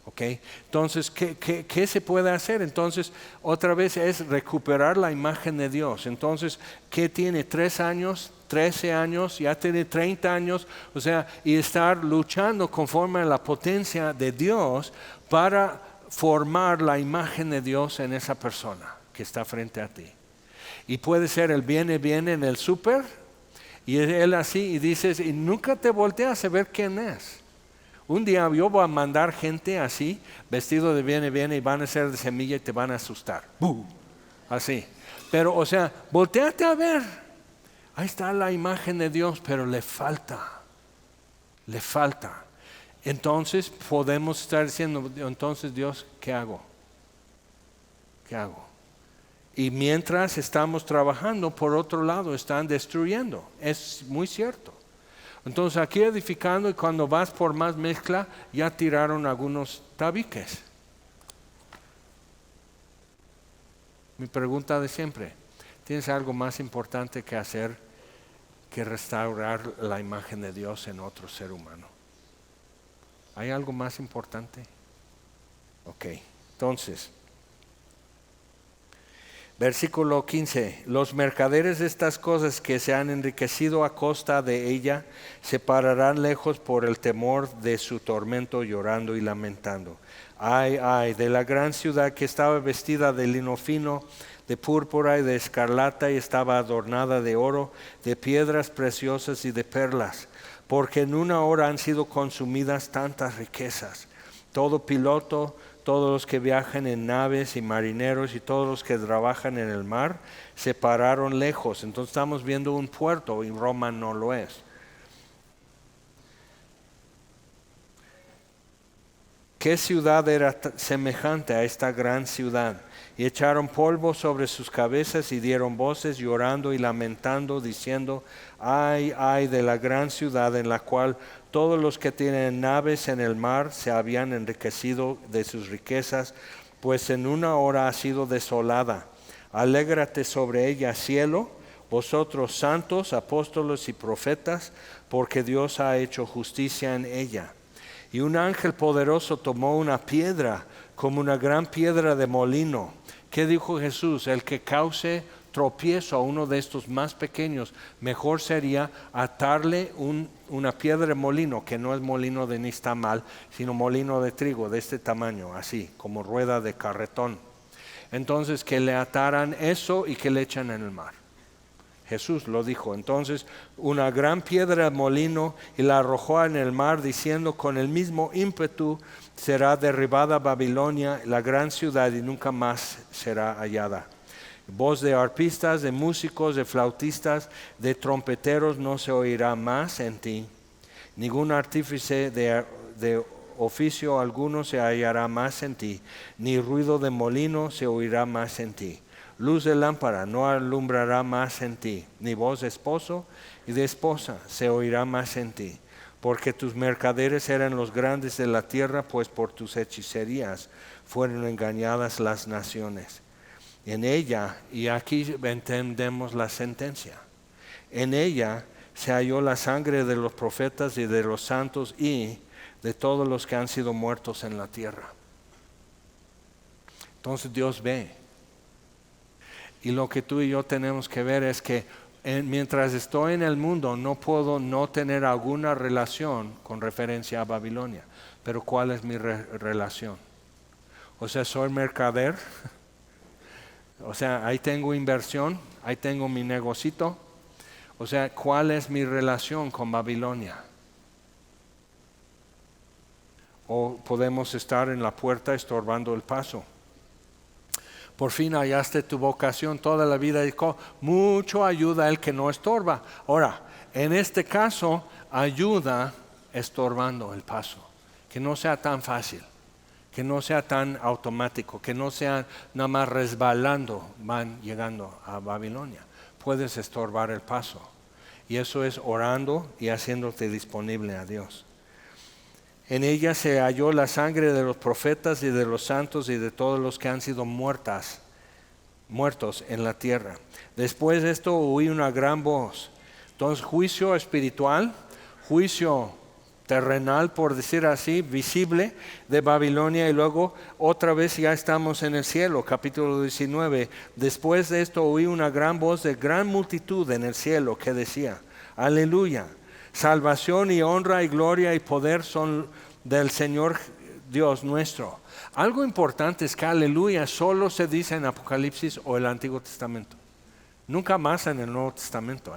¿Ok? Entonces, ¿qué se puede hacer? Entonces, otra vez es recuperar la imagen de Dios. Entonces, ¿qué tiene? 3 años, 13 años, ya tiene 30 años, o sea, y estar luchando conforme a la potencia de Dios para formar la imagen de Dios en esa persona que está frente a ti. Y puede ser el viene en el súper, y él así, y dices, y nunca te volteas a ver quién es. Un día yo voy a mandar gente así, vestido de viene, y van a ser de semilla y te van a asustar. ¡Bú! Así. Pero, o sea, volteate a ver. Ahí está la imagen de Dios, pero le falta. Le falta. Entonces podemos estar diciendo, entonces Dios, ¿qué hago? ¿Qué hago? Y mientras estamos trabajando, por otro lado, están destruyendo. Es muy cierto. Entonces aquí edificando, y cuando vas por más mezcla, ya tiraron algunos tabiques. Mi pregunta de siempre, ¿tienes algo más importante que hacer que restaurar la imagen de Dios en otro ser humano? ¿Hay algo más importante? Ok, entonces, versículo 15, los mercaderes de estas cosas que se han enriquecido a costa de ella, se pararán lejos por el temor de su tormento, llorando y lamentando. Ay, ay, de la gran ciudad que estaba vestida de lino fino, de púrpura y de escarlata, y estaba adornada de oro, de piedras preciosas y de perlas, porque en una hora han sido consumidas tantas riquezas. Todo piloto, todos los que viajan en naves y marineros y todos los que trabajan en el mar se pararon lejos. Entonces estamos viendo un puerto y Roma no lo es. ¿Qué ciudad era semejante a esta gran ciudad? Y echaron polvo sobre sus cabezas y dieron voces llorando y lamentando, diciendo, ay, ay de la gran ciudad en la cual todos los que tienen naves en el mar se habían enriquecido de sus riquezas, pues en una hora ha sido desolada. Alégrate sobre ella, cielo, vosotros santos, apóstoles y profetas, porque Dios ha hecho justicia en ella. Y un ángel poderoso tomó una piedra, como una gran piedra de molino. ¿Qué dijo Jesús? El que cause tropiezo a uno de estos más pequeños, mejor sería atarle una piedra de molino, que no es molino de nixtamal, sino molino de trigo de este tamaño, así, como rueda de carretón. Entonces que le ataran eso y que le echan en el mar. Jesús lo dijo. Entonces una gran piedra de molino y la arrojó en el mar, diciendo, con el mismo ímpetu será derribada Babilonia, la gran ciudad, y nunca más será hallada. Voz de arpistas, de músicos, de flautistas, de trompeteros no se oirá más en ti. Ningún artífice de oficio alguno se hallará más en ti, ni ruido de molino se oirá más en ti. Luz de lámpara no alumbrará más en ti, ni voz de esposo y de esposa se oirá más en ti. Porque tus mercaderes eran los grandes de la tierra, pues por tus hechicerías fueron engañadas las naciones. En ella, y aquí entendemos la sentencia, en ella se halló la sangre de los profetas y de los santos y de todos los que han sido muertos en la tierra. Entonces Dios ve. Y lo que tú y yo tenemos que ver es que mientras estoy en el mundo no puedo no tener alguna relación con referencia a Babilonia. Pero ¿cuál es mi relación? O sea, soy mercader. O sea, ahí tengo inversión, ahí tengo mi negocito. O sea, ¿cuál es mi relación con Babilonia? O podemos estar en la puerta estorbando el paso. Por fin hallaste tu vocación, toda la vida dijo, mucho ayuda el que no estorba. Ahora, en este caso, ayuda estorbando el paso. Que no sea tan fácil, que no sea tan automático, que no sea nada más resbalando, van llegando a Babilonia. Puedes estorbar el paso. Y eso es orando y haciéndote disponible a Dios. En ella se halló la sangre de los profetas y de los santos y de todos los que han sido muertos en la tierra. Después de esto oí una gran voz. Entonces, juicio espiritual, juicio terrenal, por decir así, visible de Babilonia, y luego otra vez ya estamos en el cielo. Capítulo 19. Después de esto oí una gran voz de gran multitud en el cielo que decía: aleluya, salvación y honra y gloria y poder son del Señor Dios nuestro. Algo importante es que aleluya solo se dice en Apocalipsis o el Antiguo Testamento, nunca más en el Nuevo Testamento,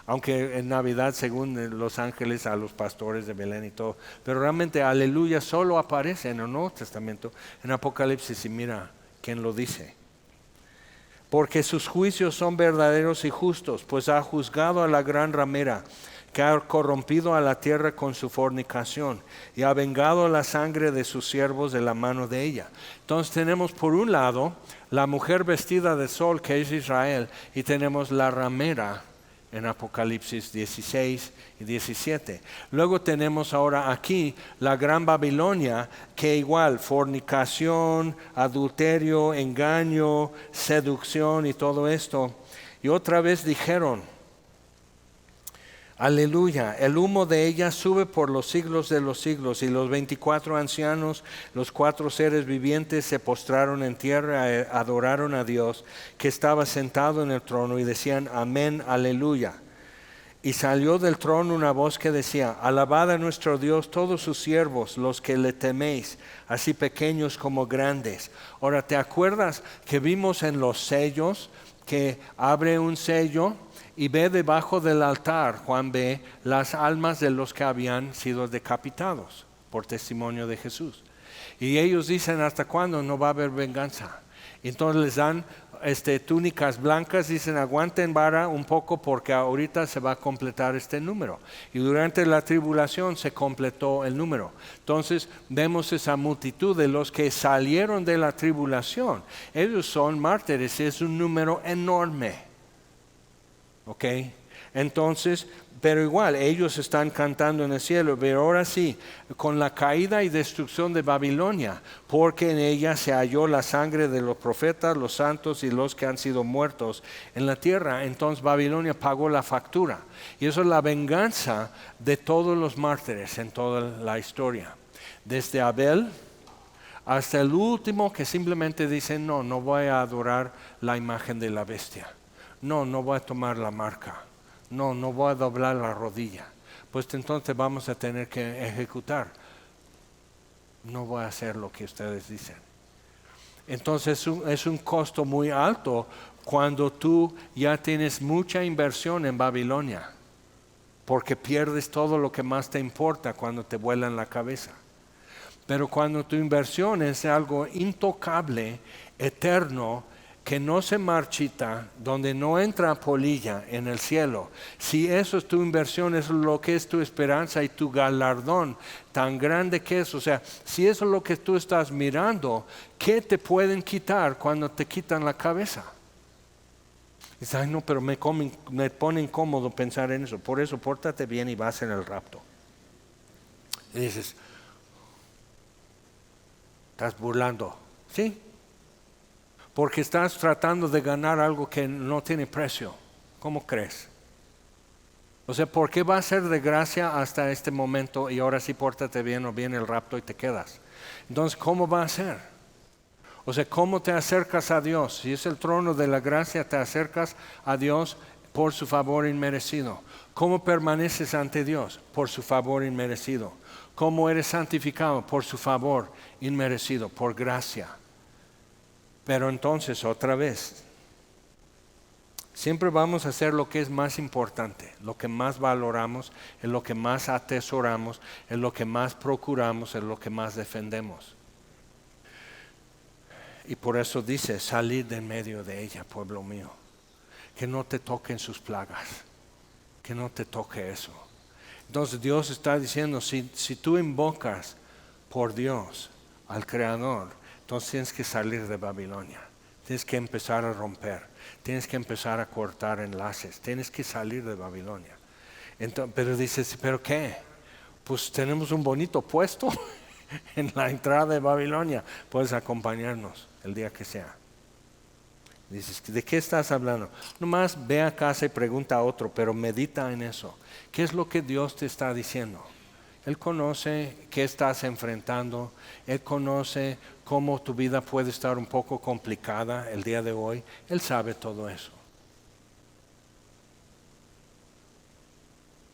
aunque en Navidad, según los ángeles, a los pastores de Belén y todo. Pero realmente aleluya solo aparece en el Nuevo Testamento, en Apocalipsis, y mira quién lo dice. Porque sus juicios son verdaderos y justos, pues ha juzgado a la gran ramera, que ha corrompido a la tierra con su fornicación, y ha vengado la sangre de sus siervos de la mano de ella. Entonces tenemos por un lado la mujer vestida de sol, que es Israel, y tenemos la ramera en Apocalipsis 16 y 17. Luego tenemos ahora aquí la gran Babilonia, que igual fornicación, adulterio, engaño, seducción y todo esto. Y otra vez dijeron: aleluya, el humo de ella sube por los siglos de los siglos. Y los 24 ancianos, los 4 seres vivientes, se postraron en tierra y adoraron a Dios, que estaba sentado en el trono, y decían: amén, aleluya. Y salió del trono una voz que decía: alabad a nuestro Dios todos sus siervos, los que le teméis, así pequeños como grandes. Ahora, ¿te acuerdas que vimos en los sellos que abre un sello y ve debajo del altar, Juan ve las almas de los que habían sido decapitados por testimonio de Jesús? Y ellos dicen: ¿hasta cuándo no va a haber venganza? Entonces les dan túnicas blancas, dicen: aguanten vara un poco porque ahorita se va a completar este número. Y durante la tribulación se completó el número. Entonces vemos esa multitud de los que salieron de la tribulación. Ellos son mártires, es un número enorme. ¿Ok? Entonces, pero igual, ellos están cantando en el cielo. Pero ahora sí, con la caída y destrucción de Babilonia, porque en ella se halló la sangre de los profetas, los santos y los que han sido muertos en la tierra. Entonces Babilonia pagó la factura. Y eso es la venganza de todos los mártires en toda la historia. Desde Abel hasta el último, que simplemente dice: no, no voy a adorar la imagen de la bestia. No, no voy a tomar la marca. No, no voy a doblar la rodilla. Pues entonces vamos a tener que ejecutar. No voy a hacer lo que ustedes dicen. Entonces es un costo muy alto cuando tú ya tienes mucha inversión en Babilonia, porque pierdes todo lo que más te importa cuando te vuelan la cabeza. Pero cuando tu inversión es algo intocable, eterno, que no se marchita, donde no entra polilla en el cielo, si eso es tu inversión, es lo que es tu esperanza y tu galardón tan grande que es, o sea, si eso es lo que tú estás mirando, ¿qué te pueden quitar cuando te quitan la cabeza? Dices: ay, no, pero me pone incómodo pensar en eso. Por eso pórtate bien y vas en el rapto. Y dices: estás burlando. ¿Sí? Porque estás tratando de ganar algo que no tiene precio. ¿Cómo crees? O sea, ¿por qué va a ser de gracia hasta este momento y ahora sí pórtate bien o viene el rapto y te quedas? Entonces, ¿cómo va a ser? O sea, ¿cómo te acercas a Dios? Si es el trono de la gracia, te acercas a Dios por su favor inmerecido. ¿Cómo permaneces ante Dios? Por su favor inmerecido. ¿Cómo eres santificado? Por su favor inmerecido, por gracia. Pero entonces, otra vez, siempre vamos a hacer lo que es más importante, lo que más valoramos, es lo que más atesoramos, es lo que más procuramos, es lo que más defendemos. Y por eso dice: salid de en medio de ella, pueblo mío, que no te toquen sus plagas, que no te toque eso. Entonces Dios está diciendo: si tú invocas por Dios al Creador, entonces tienes que salir de Babilonia, tienes que empezar a romper, tienes que empezar a cortar enlaces, tienes que salir de Babilonia. Entonces, pero dices: ¿pero qué? Pues tenemos un bonito puesto en la entrada de Babilonia, puedes acompañarnos el día que sea. Dices, ¿de qué estás hablando? Nomás ve a casa y pregunta a otro, pero medita en eso. ¿Qué es lo que Dios te está diciendo? Él conoce qué estás enfrentando. Él conoce cómo tu vida puede estar un poco complicada el día de hoy. Él sabe todo eso.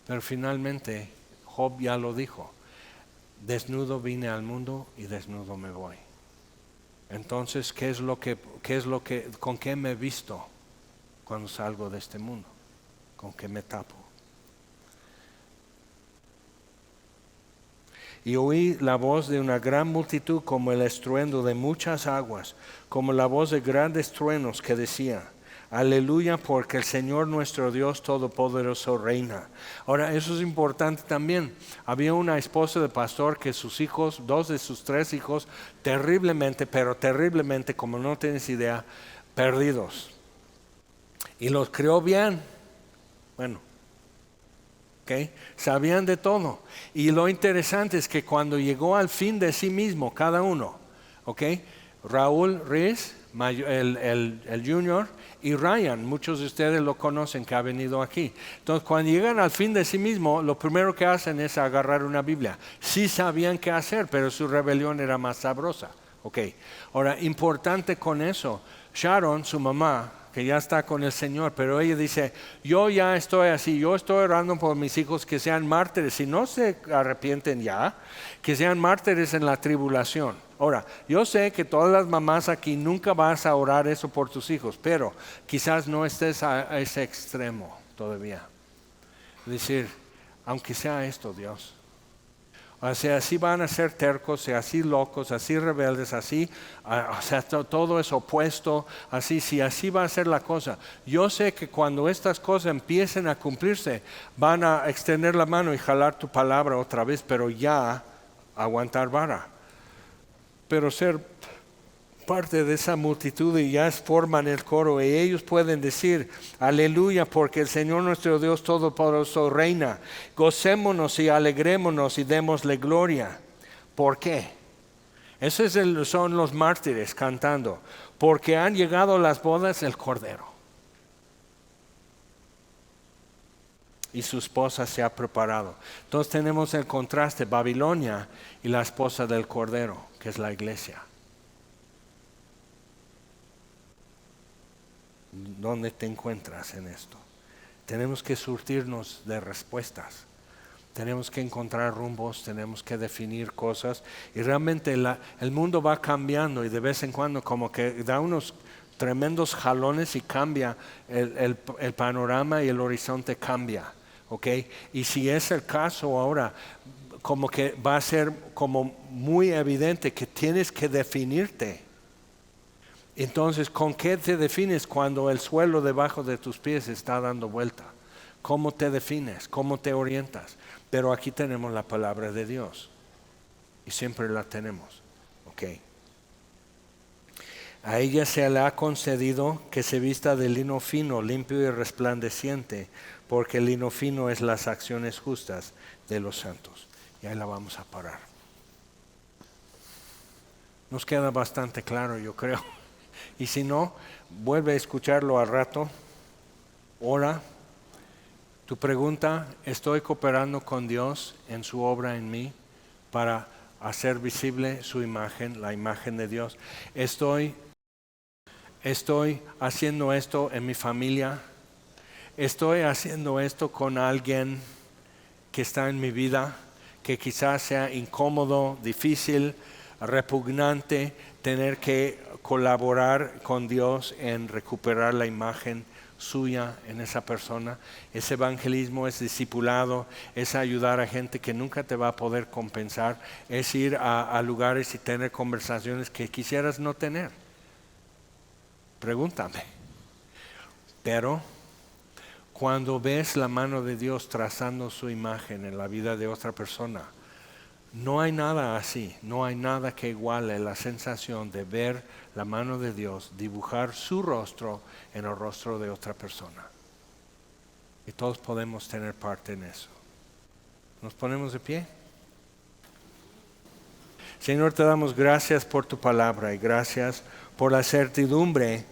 Pero finalmente, Job ya lo dijo. Desnudo vine al mundo y desnudo me voy. Entonces, ¿con qué me visto cuando salgo de este mundo? ¿Con qué me tapo? Y oí la voz de una gran multitud como el estruendo de muchas aguas, como la voz de grandes truenos que decía, aleluya, porque el Señor nuestro Dios Todopoderoso reina. Ahora, eso es importante también. Había una esposa de pastor que sus hijos, 2 de sus 3 hijos, terriblemente, pero terriblemente, como no tienes idea, perdidos. Y los crió bien. Bueno. Okay. Sabían de todo. Y lo interesante es que cuando llegó al fin de sí mismo, cada uno, okay, Raúl Riz, el junior, y Ryan, muchos de ustedes lo conocen que ha venido aquí. Entonces, cuando llegan al fin de sí mismo, lo primero que hacen es agarrar una Biblia. Sí sabían qué hacer, pero su rebelión era más sabrosa. Okay. Ahora, importante con eso, Sharon, su mamá, que ya está con el Señor, pero ella dice, yo ya estoy así, yo estoy orando por mis hijos que sean mártires, si no se arrepienten ya, que sean mártires en la tribulación. Ahora, yo sé que todas las mamás aquí nunca vas a orar eso por tus hijos, pero quizás no estés a ese extremo todavía. Es decir, aunque sea esto, Dios. O sea, así van a ser tercos, así locos, así rebeldes, así, o sea, todo es opuesto, así, si así va a ser la cosa. Yo sé que cuando estas cosas empiecen a cumplirse, van a extender la mano y jalar tu palabra otra vez, pero ya aguantar vara. Pero ser parte de esa multitud y ya forman el coro y ellos pueden decir aleluya porque el Señor nuestro Dios Todopoderoso reina, gocémonos y alegrémonos y démosle gloria. ¿Por qué? Esos son los mártires cantando, porque han llegado las bodas del Cordero y su esposa se ha preparado. Entonces tenemos el contraste, Babilonia y la esposa del Cordero, que es la iglesia. ¿Dónde te encuentras en esto? Tenemos que surtirnos de respuestas. Tenemos que encontrar rumbos, tenemos que definir cosas. Y realmente el mundo va cambiando y de vez en cuando como que da unos tremendos jalones y cambia el panorama y el horizonte cambia. ¿Okay? Y si es el caso ahora, como que va a ser como muy evidente que tienes que definirte. Entonces, ¿con qué te defines cuando el suelo debajo de tus pies está dando vuelta? ¿Cómo te defines? ¿Cómo te orientas? Pero aquí tenemos la palabra de Dios y siempre la tenemos. Okay. A ella se le ha concedido que se vista de lino fino, limpio y resplandeciente, porque el lino fino es las acciones justas de los santos. Y ahí la vamos a parar. Nos queda bastante claro, yo creo. Y si no, vuelve a escucharlo al rato, ora. Tu pregunta, ¿estoy cooperando con Dios en su obra en mí para hacer visible su imagen, la imagen de Dios? ¿Estoy haciendo esto en mi familia? ¿Estoy haciendo esto con alguien que está en mi vida, que quizás sea incómodo, difícil, repugnante, tener que colaborar con Dios en recuperar la imagen suya en esa persona? Ese evangelismo es discipulado, es ayudar a gente que nunca te va a poder compensar, es ir a lugares y tener conversaciones que quisieras no tener. Pregúntame. Pero cuando ves la mano de Dios trazando su imagen en la vida de otra persona, no hay nada así, no hay nada que iguale la sensación de ver la mano de Dios dibujar su rostro en el rostro de otra persona. Y todos podemos tener parte en eso. ¿Nos ponemos de pie? Señor, te damos gracias por tu palabra y gracias por la certidumbre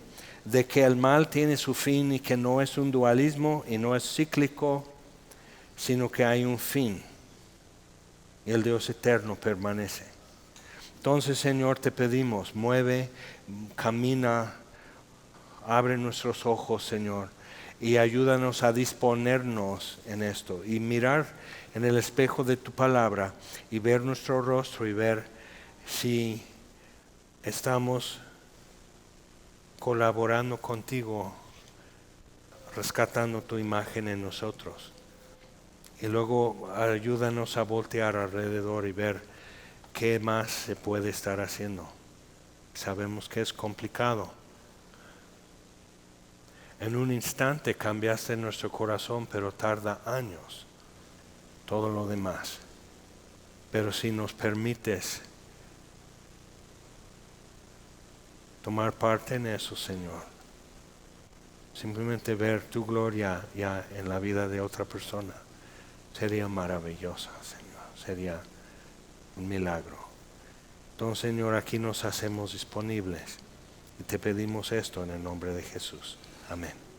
de que el mal tiene su fin y que no es un dualismo y no es cíclico, sino que hay un fin y el Dios eterno permanece. Entonces, Señor, te pedimos, mueve, camina, abre nuestros ojos, Señor, y ayúdanos a disponernos en esto y mirar en el espejo de tu palabra y ver nuestro rostro y ver si estamos colaborando contigo, rescatando tu imagen en nosotros. Y luego ayúdanos a voltear alrededor y ver qué más se puede estar haciendo. Sabemos que es complicado. En un instante cambiaste nuestro corazón, pero tarda años todo lo demás. Pero si nos permites tomar parte en eso, Señor, simplemente ver tu gloria ya en la vida de otra persona, sería maravillosa, Señor, sería un milagro. Entonces, Señor, aquí nos hacemos disponibles y te pedimos esto en el nombre de Jesús. Amén.